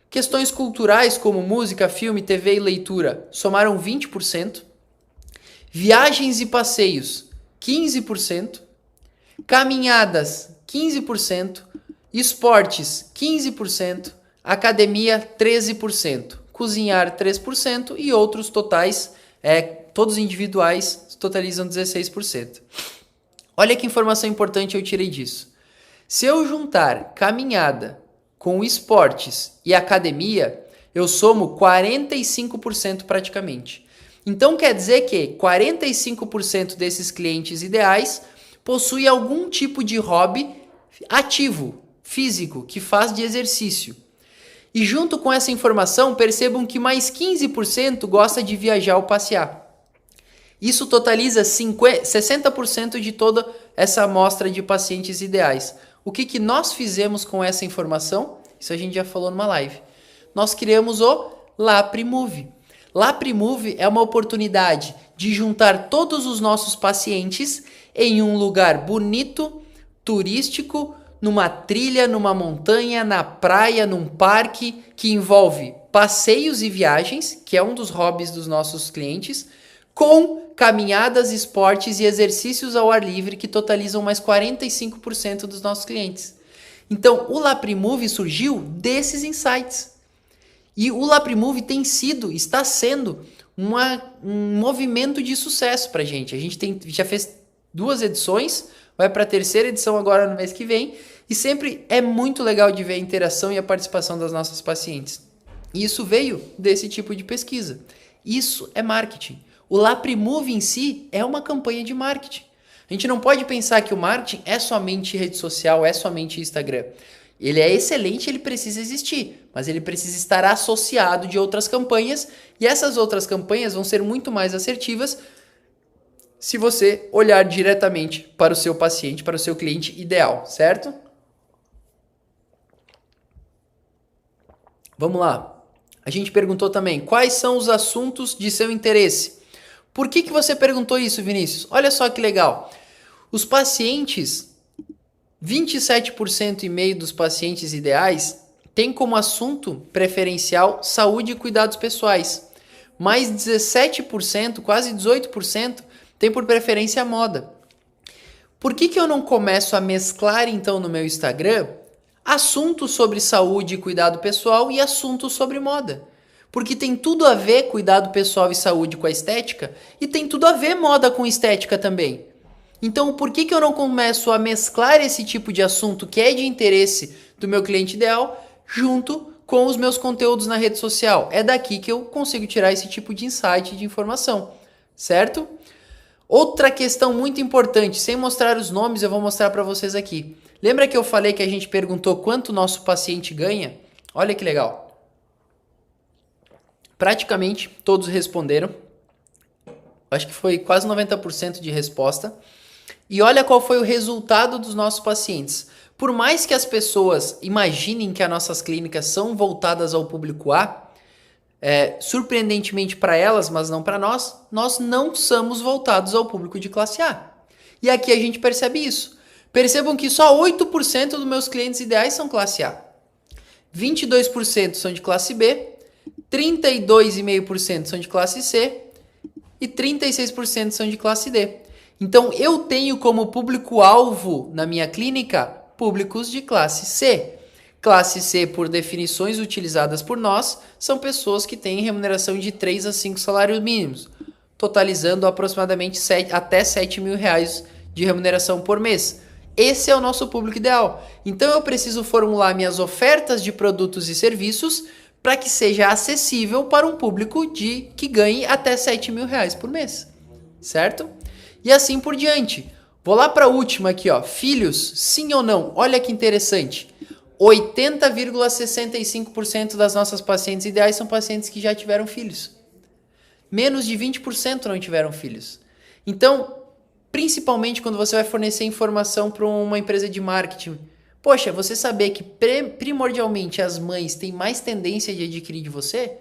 Questões culturais como música, filme, TV e leitura somaram 20%. Viagens e passeios, 15%. Caminhadas, 15%. Esportes, 15%. Academia, 13%. Cozinhar, 3%. E outros totais, todos individuais, totalizam 16%. Olha que informação importante eu tirei disso. Se eu juntar caminhada com esportes e academia, eu somo 45% praticamente. Então quer dizer que 45% desses clientes ideais possuem algum tipo de hobby ativo, físico, que faz de exercício. E junto com essa informação, percebam que mais 15% gosta de viajar ou passear. Isso totaliza 60% de toda essa amostra de pacientes ideais. O que nós fizemos com essa informação? Isso a gente já falou numa live. Nós criamos o LapriMove. LapriMove é uma oportunidade de juntar todos os nossos pacientes em um lugar bonito, turístico, numa trilha, numa montanha, na praia, num parque, que envolve passeios e viagens, que é um dos hobbies dos nossos clientes, com caminhadas, esportes e exercícios ao ar livre, que totalizam mais 45% dos nossos clientes. Então, o LapriMove surgiu desses insights. E o LapriMove está sendo um movimento de sucesso para a gente. A gente já fez 2 edições, vai para a 3ª edição agora no mês que vem, e sempre é muito legal de ver a interação e a participação das nossas pacientes. E isso veio desse tipo de pesquisa. Isso é marketing. O LapriMove em si é uma campanha de marketing. A gente não pode pensar que o marketing é somente rede social, é somente Instagram. Ele é excelente, ele precisa existir, mas ele precisa estar associado de outras campanhas, e essas outras campanhas vão ser muito mais assertivas se você olhar diretamente para o seu paciente, para o seu cliente ideal, certo? Vamos lá. A gente perguntou também, quais são os assuntos de seu interesse? Por que você perguntou isso, Vinícius? Olha só que legal. Os pacientes, 27,5% dos pacientes ideais têm como assunto preferencial saúde e cuidados pessoais. Mais 17%, quase 18%, tem por preferência a moda. Por que eu não começo a mesclar, então, no meu Instagram, assuntos sobre saúde e cuidado pessoal e assuntos sobre moda? Porque tem tudo a ver cuidado pessoal e saúde com a estética, e tem tudo a ver moda com estética também. Então, por que eu não começo a mesclar esse tipo de assunto que é de interesse do meu cliente ideal junto com os meus conteúdos na rede social? É daqui que eu consigo tirar esse tipo de insight, de informação, certo? Outra questão muito importante, sem mostrar os nomes, eu vou mostrar para vocês aqui. Lembra que eu falei que a gente perguntou quanto o nosso paciente ganha? Olha que legal. Praticamente todos responderam. Acho que foi quase 90% de resposta. E olha qual foi o resultado dos nossos pacientes. Por mais que as pessoas imaginem que as nossas clínicas são voltadas ao público A, surpreendentemente para elas, mas não para nós, nós não somos voltados ao público de classe A. E aqui a gente percebe isso. Percebam que só 8% dos meus clientes ideais são classe A. 22% são de classe B, 32,5% são de classe C e 36% são de classe D. Então, eu tenho como público-alvo na minha clínica públicos de classe C. Classe C, por definições utilizadas por nós, são pessoas que têm remuneração de 3 a 5 salários mínimos, totalizando aproximadamente até R$7.000 de remuneração por mês. Esse é o nosso público ideal. Então, eu preciso formular minhas ofertas de produtos e serviços para que seja acessível para um público que ganhe até R$7.000 por mês, certo? E assim por diante. Vou lá para a última aqui, ó. Filhos, sim ou não? Olha que interessante. 80,65% das nossas pacientes ideais são pacientes que já tiveram filhos. Menos de 20% não tiveram filhos. Então, principalmente quando você vai fornecer informação para uma empresa de marketing, poxa, você saber que primordialmente as mães têm mais tendência de adquirir de você,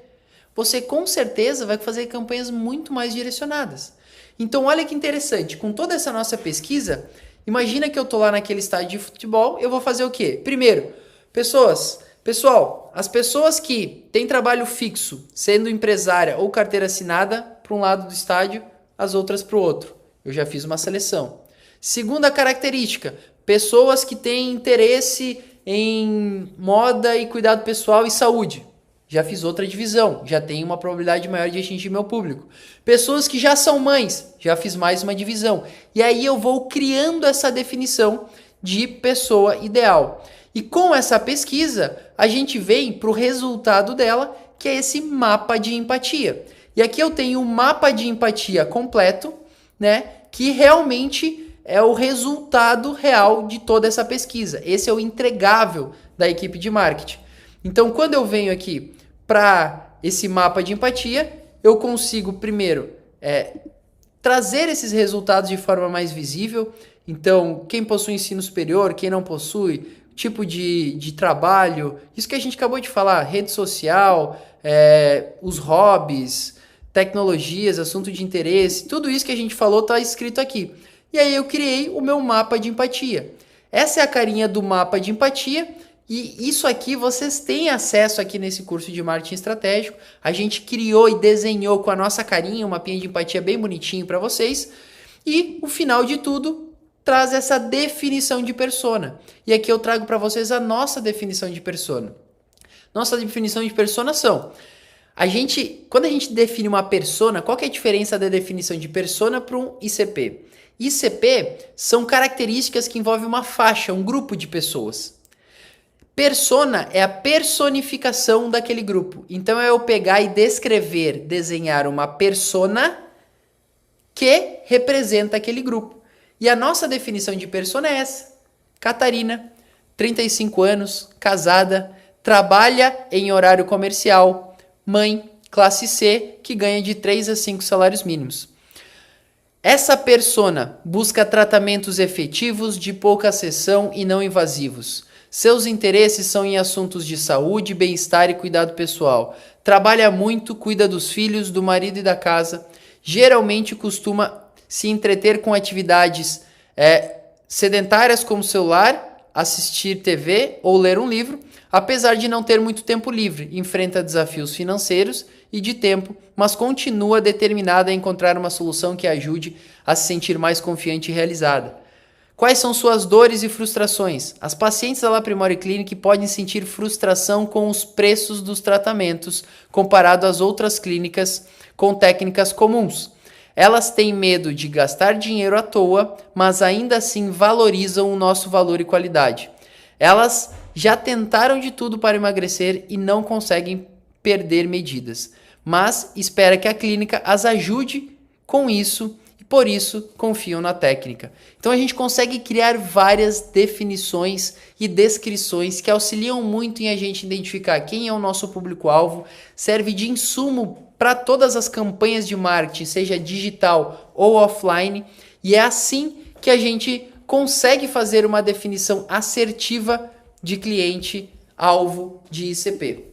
você com certeza vai fazer campanhas muito mais direcionadas. Então olha que interessante, com toda essa nossa pesquisa, imagina que eu tô lá naquele estádio de futebol, eu vou fazer o quê? Primeiro, pessoal, as pessoas que têm trabalho fixo, sendo empresária ou carteira assinada, para um lado do estádio, as outras para o outro. Eu já fiz uma seleção. Segunda característica, pessoas que têm interesse em moda e cuidado pessoal e saúde. Já fiz outra divisão, já tenho uma probabilidade maior de atingir meu público. Pessoas que já são mães, já fiz mais uma divisão. E aí eu vou criando essa definição de pessoa ideal. E com essa pesquisa, a gente vem para o resultado dela, que é esse mapa de empatia. E aqui eu tenho um mapa de empatia completo, né, que realmente é o resultado real de toda essa pesquisa. Esse é o entregável da equipe de marketing. Então, quando eu venho aqui para esse mapa de empatia, eu consigo, primeiro, trazer esses resultados de forma mais visível. Então, quem possui ensino superior, quem não possui, tipo de trabalho, isso que a gente acabou de falar, rede social, os hobbies, tecnologias, assunto de interesse, tudo isso que a gente falou está escrito aqui. E aí eu criei o meu mapa de empatia. Essa é a carinha do mapa de empatia e isso aqui vocês têm acesso aqui nesse curso de marketing estratégico. A gente criou e desenhou com a nossa carinha um mapinha de empatia bem bonitinho para vocês. E o final de tudo traz essa definição de persona. E aqui eu trago para vocês a nossa definição de persona. Nossa definição de persona são... quando a gente define uma persona, qual que é a diferença da definição de persona para um ICP? ICP são características que envolvem uma faixa, um grupo de pessoas. Persona é a personificação daquele grupo. Então é eu pegar e desenhar uma persona que representa aquele grupo. E a nossa definição de persona é essa. Catarina, 35 anos, casada, trabalha em horário comercial, mãe, classe C, que ganha de 3 a 5 salários mínimos. Essa persona busca tratamentos efetivos, de pouca sessão e não invasivos. Seus interesses são em assuntos de saúde, bem-estar e cuidado pessoal. Trabalha muito, cuida dos filhos, do marido e da casa. Geralmente costuma se entreter com atividades sedentárias como celular, assistir TV ou ler um livro. Apesar de não ter muito tempo livre, enfrenta desafios financeiros e de tempo, mas continua determinada a encontrar uma solução que ajude a se sentir mais confiante e realizada. Quais são suas dores e frustrações? As pacientes da Laprimori Clinic podem sentir frustração com os preços dos tratamentos comparado às outras clínicas com técnicas comuns. Elas têm medo de gastar dinheiro à toa, mas ainda assim valorizam o nosso valor e qualidade. Elas já tentaram de tudo para emagrecer e não conseguem perder medidas, mas espera que a clínica as ajude com isso e por isso confiam na técnica. Então a gente consegue criar várias definições e descrições que auxiliam muito em a gente identificar quem é o nosso público-alvo, serve de insumo para todas as campanhas de marketing, seja digital ou offline, e é assim que a gente consegue fazer uma definição assertiva de cliente-alvo de ICP.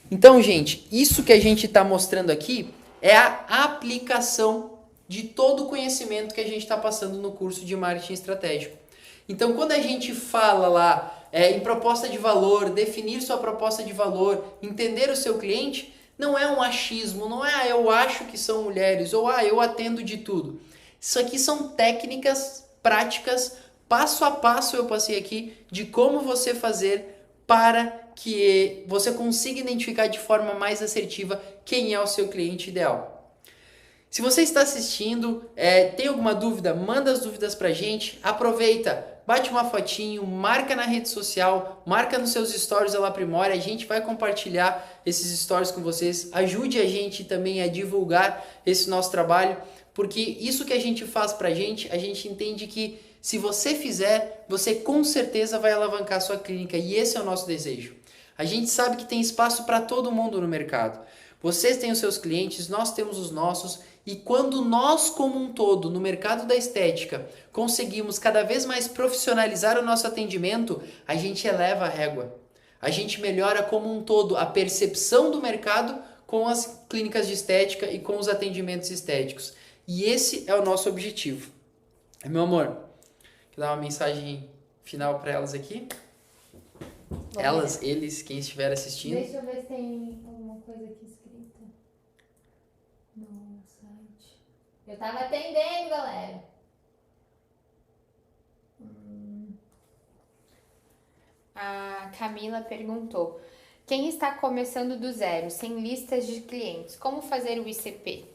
Então, gente, isso que a gente está mostrando aqui é a aplicação de todo o conhecimento que a gente está passando no curso de marketing estratégico. Então, quando a gente fala lá em proposta de valor, definir sua proposta de valor, entender o seu cliente, não é um achismo, não é eu acho que são mulheres ou eu atendo de tudo. Isso aqui são técnicas práticas, passo a passo eu passei aqui de como você fazer para que você consiga identificar de forma mais assertiva quem é o seu cliente ideal. Se você está assistindo, tem alguma dúvida, manda as dúvidas pra gente, aproveita, bate uma fotinho, marca na rede social, marca nos seus stories da Laprimori, a gente vai compartilhar esses stories com vocês, ajude a gente também a divulgar esse nosso trabalho, porque isso que a gente faz pra gente, a gente entende que se você fizer, você com certeza vai alavancar a sua clínica e esse é o nosso desejo. A gente sabe que tem espaço para todo mundo no mercado. Vocês têm os seus clientes, nós temos os nossos e quando nós como um todo no mercado da estética conseguimos cada vez mais profissionalizar o nosso atendimento, a gente eleva a régua. A gente melhora como um todo a percepção do mercado com as clínicas de estética e com os atendimentos estéticos. E esse é o nosso objetivo. Meu amor, quer dar uma mensagem final para elas aqui? Elas, eles, quem estiver assistindo. Deixa eu ver se tem alguma coisa aqui escrita no site. Eu tava atendendo, galera. A Camila perguntou: quem está começando do zero, sem listas de clientes, como fazer o ICP?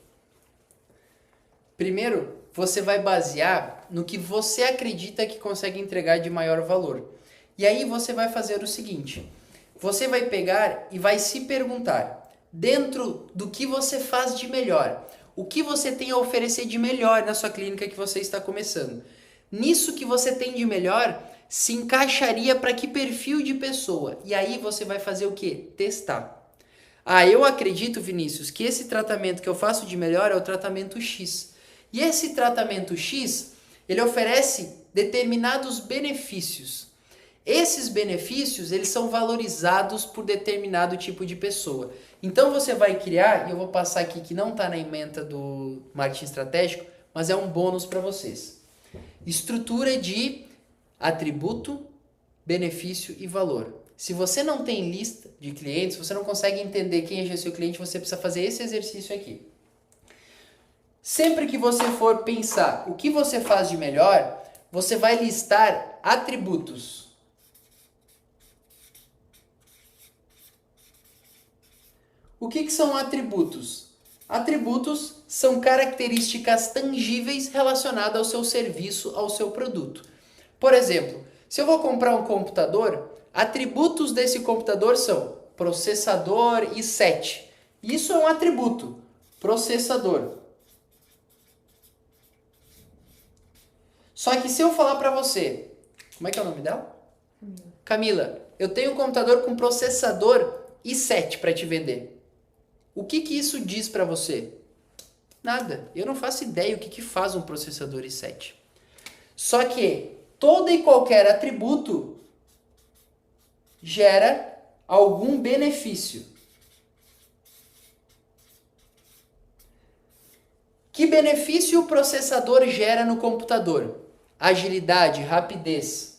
Primeiro, você vai basear no que você acredita que consegue entregar de maior valor. E aí você vai fazer o seguinte: você vai pegar e vai se perguntar, dentro do que você faz de melhor, o que você tem a oferecer de melhor na sua clínica que você está começando. Nisso que você tem de melhor, se encaixaria para que perfil de pessoa? E aí você vai fazer o quê? Testar. Ah, eu acredito, Vinícius, que esse tratamento que eu faço de melhor é o tratamento X. E esse tratamento X, ele oferece determinados benefícios. Esses benefícios, eles são valorizados por determinado tipo de pessoa. Então você vai criar, e eu vou passar aqui que não está na ementa do marketing estratégico, mas é um bônus para vocês. Estrutura de atributo, benefício e valor. Se você não tem lista de clientes, você não consegue entender quem é seu cliente, você precisa fazer esse exercício aqui. Sempre que você for pensar o que você faz de melhor, você vai listar atributos. O que são atributos? Atributos são características tangíveis relacionadas ao seu serviço, ao seu produto. Por exemplo, se eu vou comprar um computador, atributos desse computador são processador i7. Isso é um atributo, processador. Só que se eu falar para você, como é que é o nome dela? Camila, eu tenho um computador com processador i7 para te vender. O que isso diz para você? Nada. Eu não faço ideia o que faz um processador i7. Só que todo e qualquer atributo gera algum benefício. Que benefício o processador gera no computador? Agilidade, rapidez.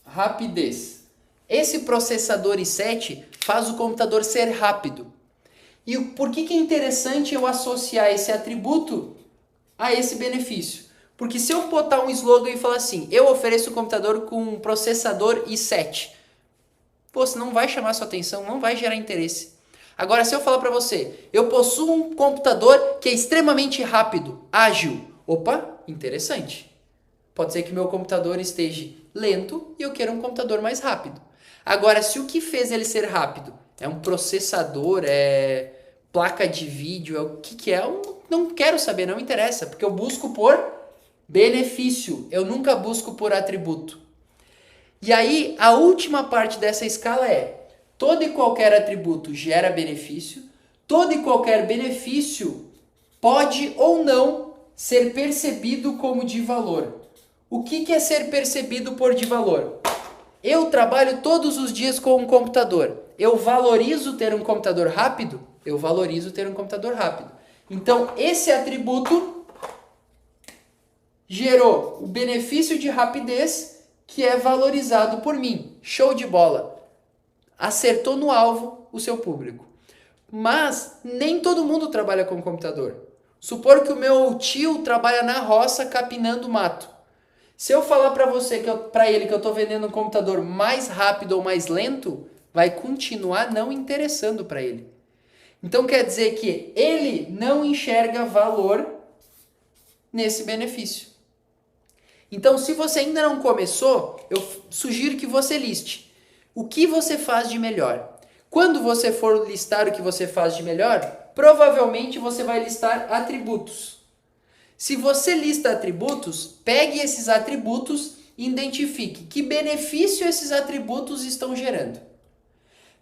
Rapidez. Esse processador i7 faz o computador ser rápido. E por que é interessante eu associar esse atributo a esse benefício? Porque se eu botar um slogan e falar assim, eu ofereço um computador com um processador i7, você não vai chamar sua atenção, não vai gerar interesse. Agora, se eu falar para você, eu possuo um computador que é extremamente rápido, ágil. Opa, interessante. Pode ser que meu computador esteja lento e eu queira um computador mais rápido. Agora, se o que fez ele ser rápido é um processador, é placa de vídeo, é o que é, eu não quero saber, não me interessa, porque eu busco por benefício, eu nunca busco por atributo. E aí, a última parte dessa escala é, todo e qualquer atributo gera benefício, todo e qualquer benefício pode ou não ser percebido como de valor. O que é ser percebido por de valor? Eu trabalho todos os dias com um computador. Eu valorizo ter um computador rápido? Eu valorizo ter um computador rápido. Então, esse atributo gerou o benefício de rapidez que é valorizado por mim. Show de bola! Acertou no alvo o seu público. Mas nem todo mundo trabalha com computador. Supor que o meu tio trabalha na roça capinando mato. Se eu falar para você, para ele que eu estou vendendo um computador mais rápido ou mais lento, vai continuar não interessando para ele. Então quer dizer que ele não enxerga valor nesse benefício. Então, se você ainda não começou, eu sugiro que você liste o que você faz de melhor. Quando você for listar o que você faz de melhor, provavelmente você vai listar atributos. Se você lista atributos, pegue esses atributos e identifique que benefício esses atributos estão gerando.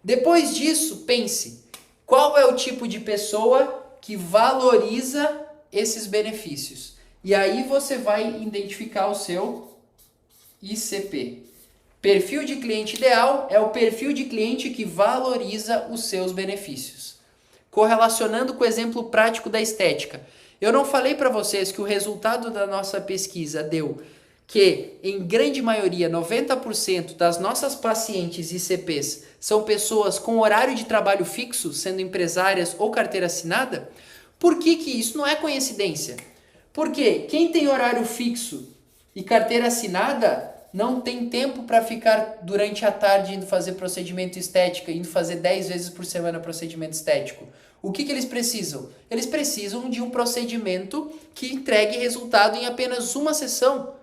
Depois disso, pense, qual é o tipo de pessoa que valoriza esses benefícios? E aí você vai identificar o seu ICP. Perfil de cliente ideal é o perfil de cliente que valoriza os seus benefícios. Correlacionando com o exemplo prático da estética. Eu não falei para vocês que o resultado da nossa pesquisa deu que, em grande maioria, 90% das nossas pacientes ICPs são pessoas com horário de trabalho fixo, sendo empresárias ou carteira assinada? Por que isso não é coincidência? Porque quem tem horário fixo e carteira assinada não tem tempo para ficar durante a tarde indo fazer procedimento estético, indo fazer 10 vezes por semana procedimento estético. O que eles precisam? Eles precisam de um procedimento que entregue resultado em apenas uma sessão,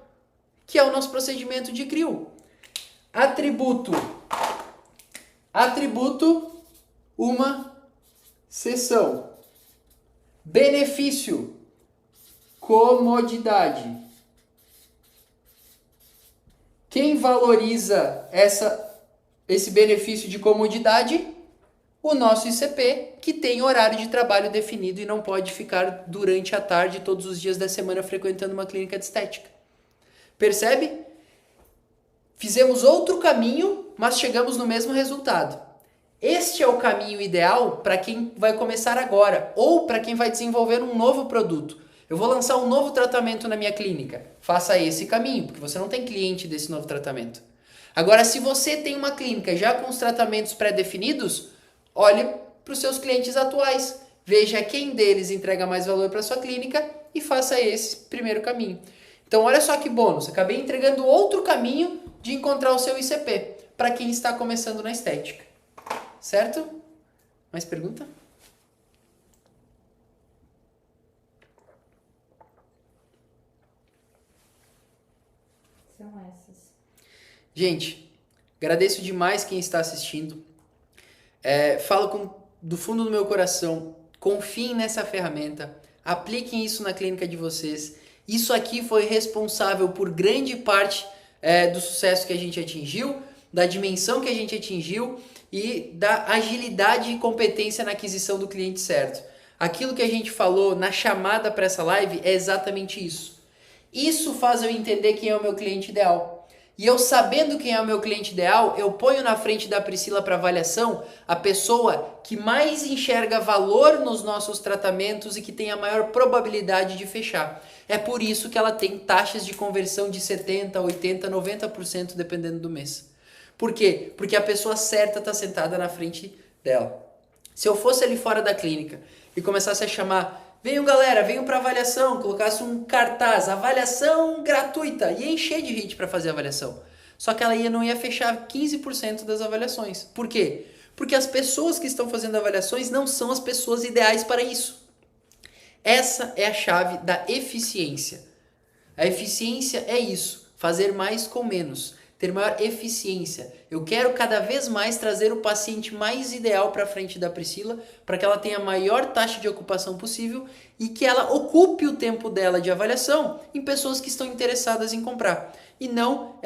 que é o nosso procedimento de CRIO. Atributo, uma sessão. Benefício, comodidade. Quem valoriza esse benefício de comodidade? O nosso ICP, que tem horário de trabalho definido e não pode ficar durante a tarde todos os dias da semana frequentando uma clínica de estética. Percebe? Fizemos outro caminho, mas chegamos no mesmo resultado. Este é o caminho ideal para quem vai começar agora ou para quem vai desenvolver um novo produto. Eu vou lançar um novo tratamento na minha clínica. Faça esse caminho, porque você não tem cliente desse novo tratamento. Agora, se você tem uma clínica já com os tratamentos pré-definidos, olhe para os seus clientes atuais. Veja quem deles entrega mais valor para a sua clínica e faça esse primeiro caminho. Então, olha só que bônus. Acabei entregando outro caminho de encontrar o seu ICP para quem está começando na estética. Certo? Mais pergunta? São essas. Gente, agradeço demais quem está assistindo. Falo do fundo do meu coração. Confiem nessa ferramenta. Apliquem isso na clínica de vocês. Isso aqui foi responsável por grande parte do sucesso que a gente atingiu, da dimensão que a gente atingiu e da agilidade e competência na aquisição do cliente certo. Aquilo que a gente falou na chamada para essa live é exatamente isso. Isso faz eu entender quem é o meu cliente ideal. E eu sabendo quem é o meu cliente ideal, eu ponho na frente da Priscila para avaliação a pessoa que mais enxerga valor nos nossos tratamentos e que tem a maior probabilidade de fechar. É por isso que ela tem taxas de conversão de 70%, 80%, 90% dependendo do mês. Por quê? Porque a pessoa certa está sentada na frente dela. Se eu fosse ali fora da clínica e começasse a chamar, venham galera, venham para avaliação, colocasse um cartaz, avaliação gratuita, ia encher de gente para fazer a avaliação. Só que ela não ia fechar 15% das avaliações. Por quê? Porque as pessoas que estão fazendo avaliações não são as pessoas ideais para isso. Essa é a chave da eficiência. A eficiência é isso, fazer mais com menos, ter maior eficiência. Eu quero cada vez mais trazer o paciente mais ideal para frente da Priscila, para que ela tenha a maior taxa de ocupação possível e que ela ocupe o tempo dela de avaliação em pessoas que estão interessadas em comprar. E não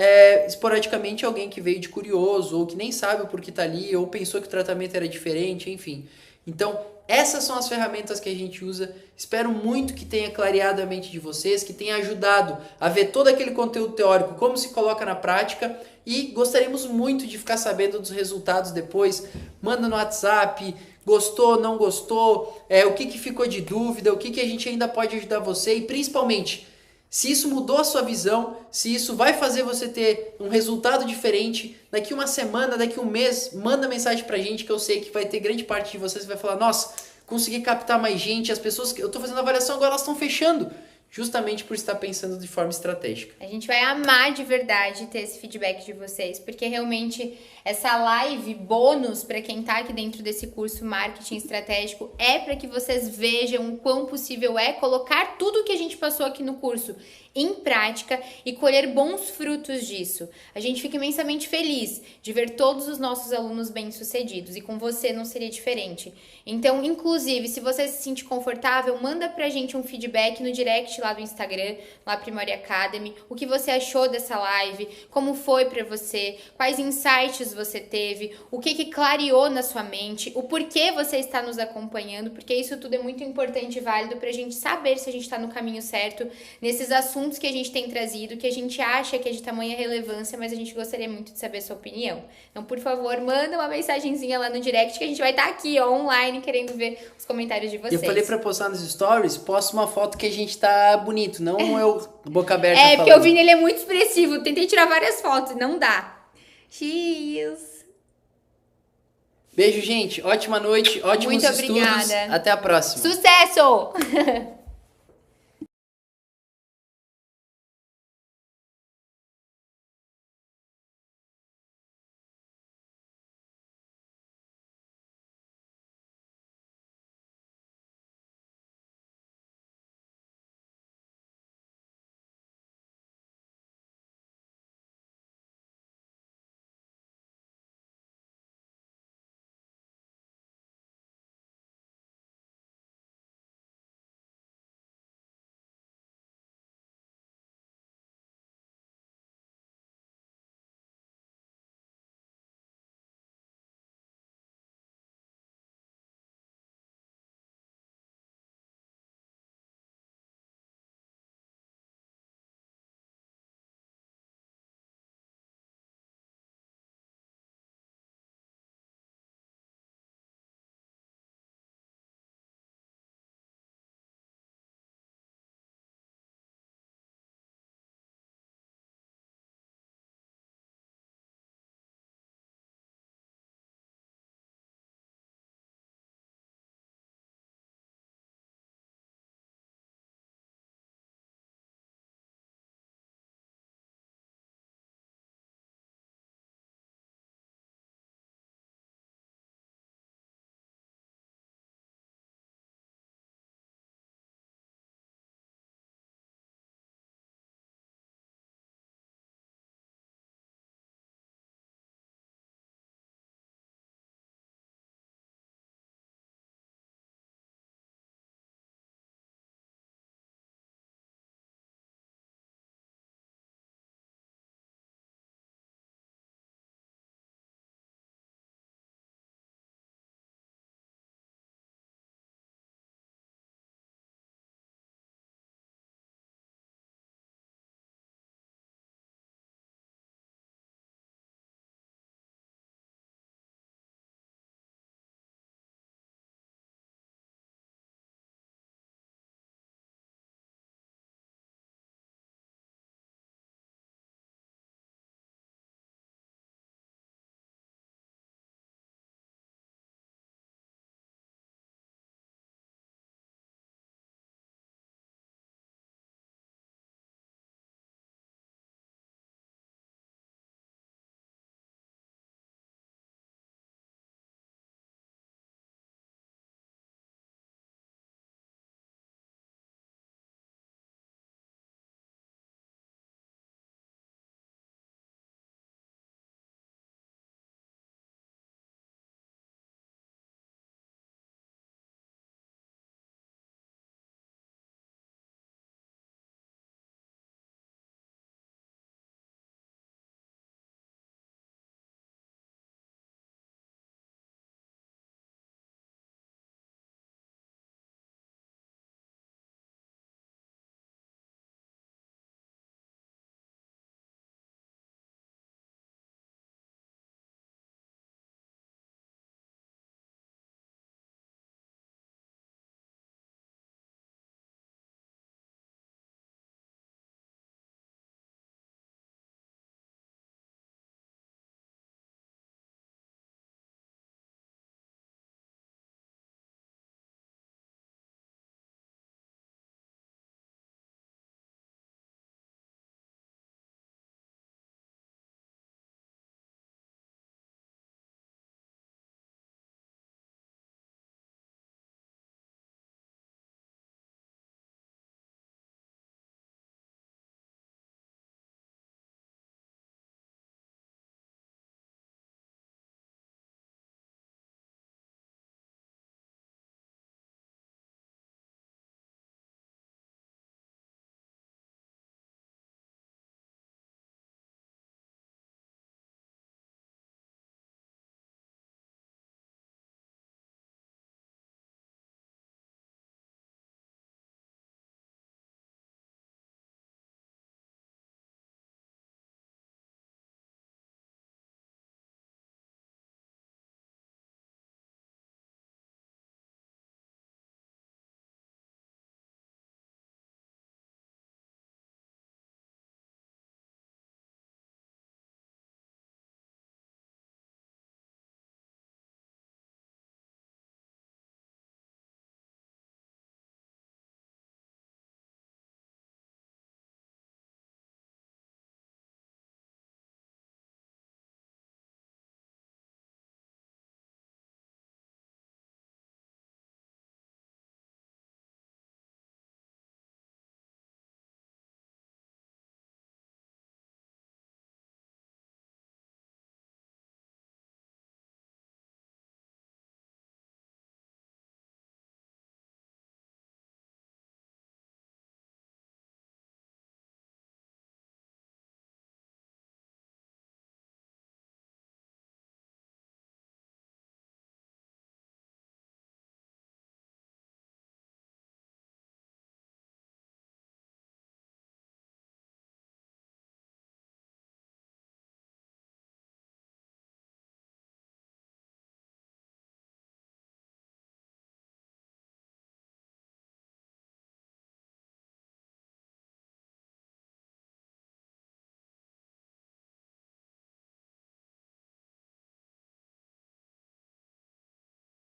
esporadicamente alguém que veio de curioso ou que nem sabe o porquê está ali ou pensou que o tratamento era diferente, enfim. Então, essas são as ferramentas que a gente usa. Espero muito que tenha clareado a mente de vocês, que tenha ajudado a ver todo aquele conteúdo teórico, como se coloca na prática. E gostaríamos muito de ficar sabendo dos resultados depois. Manda no WhatsApp, gostou, não gostou, o que ficou de dúvida, o que a gente ainda pode ajudar você. E principalmente, se isso mudou a sua visão, se isso vai fazer você ter um resultado diferente, daqui uma semana, daqui um mês, manda mensagem pra gente que eu sei que vai ter grande parte de vocês que vai falar, nossa, consegui captar mais gente, as pessoas que eu tô fazendo avaliação agora elas estão fechando, justamente por estar pensando de forma estratégica. A gente vai amar de verdade ter esse feedback de vocês, porque realmente essa live bônus para quem tá aqui dentro desse curso Marketing Estratégico é para que vocês vejam o quão possível é colocar tudo que a gente passou aqui no curso em prática e colher bons frutos disso. A gente fica imensamente feliz de ver todos os nossos alunos bem-sucedidos e com você não seria diferente. Então, inclusive, se você se sentir confortável, manda pra gente um feedback no direct direct lá do Instagram, lá Primori Academy, o que você achou dessa live, como foi pra você, quais insights você teve, o que clareou na sua mente, o porquê você está nos acompanhando, porque isso tudo é muito importante e válido pra gente saber se a gente tá no caminho certo, nesses assuntos que a gente tem trazido, que a gente acha que é de tamanha relevância, mas a gente gostaria muito de saber a sua opinião. Então, por favor, manda uma mensagenzinha lá no direct que a gente vai estar aqui, ó, online, querendo ver os comentários de vocês. Eu falei pra postar nos stories, posta uma foto que a gente tá bonito, não eu boca aberta porque falando. o Vini ele é muito expressivo, tentei tirar várias fotos, não dá. Cheers! Beijo, gente. Ótima noite, ótimos Muito estudos. obrigada. Até a próxima. Sucesso!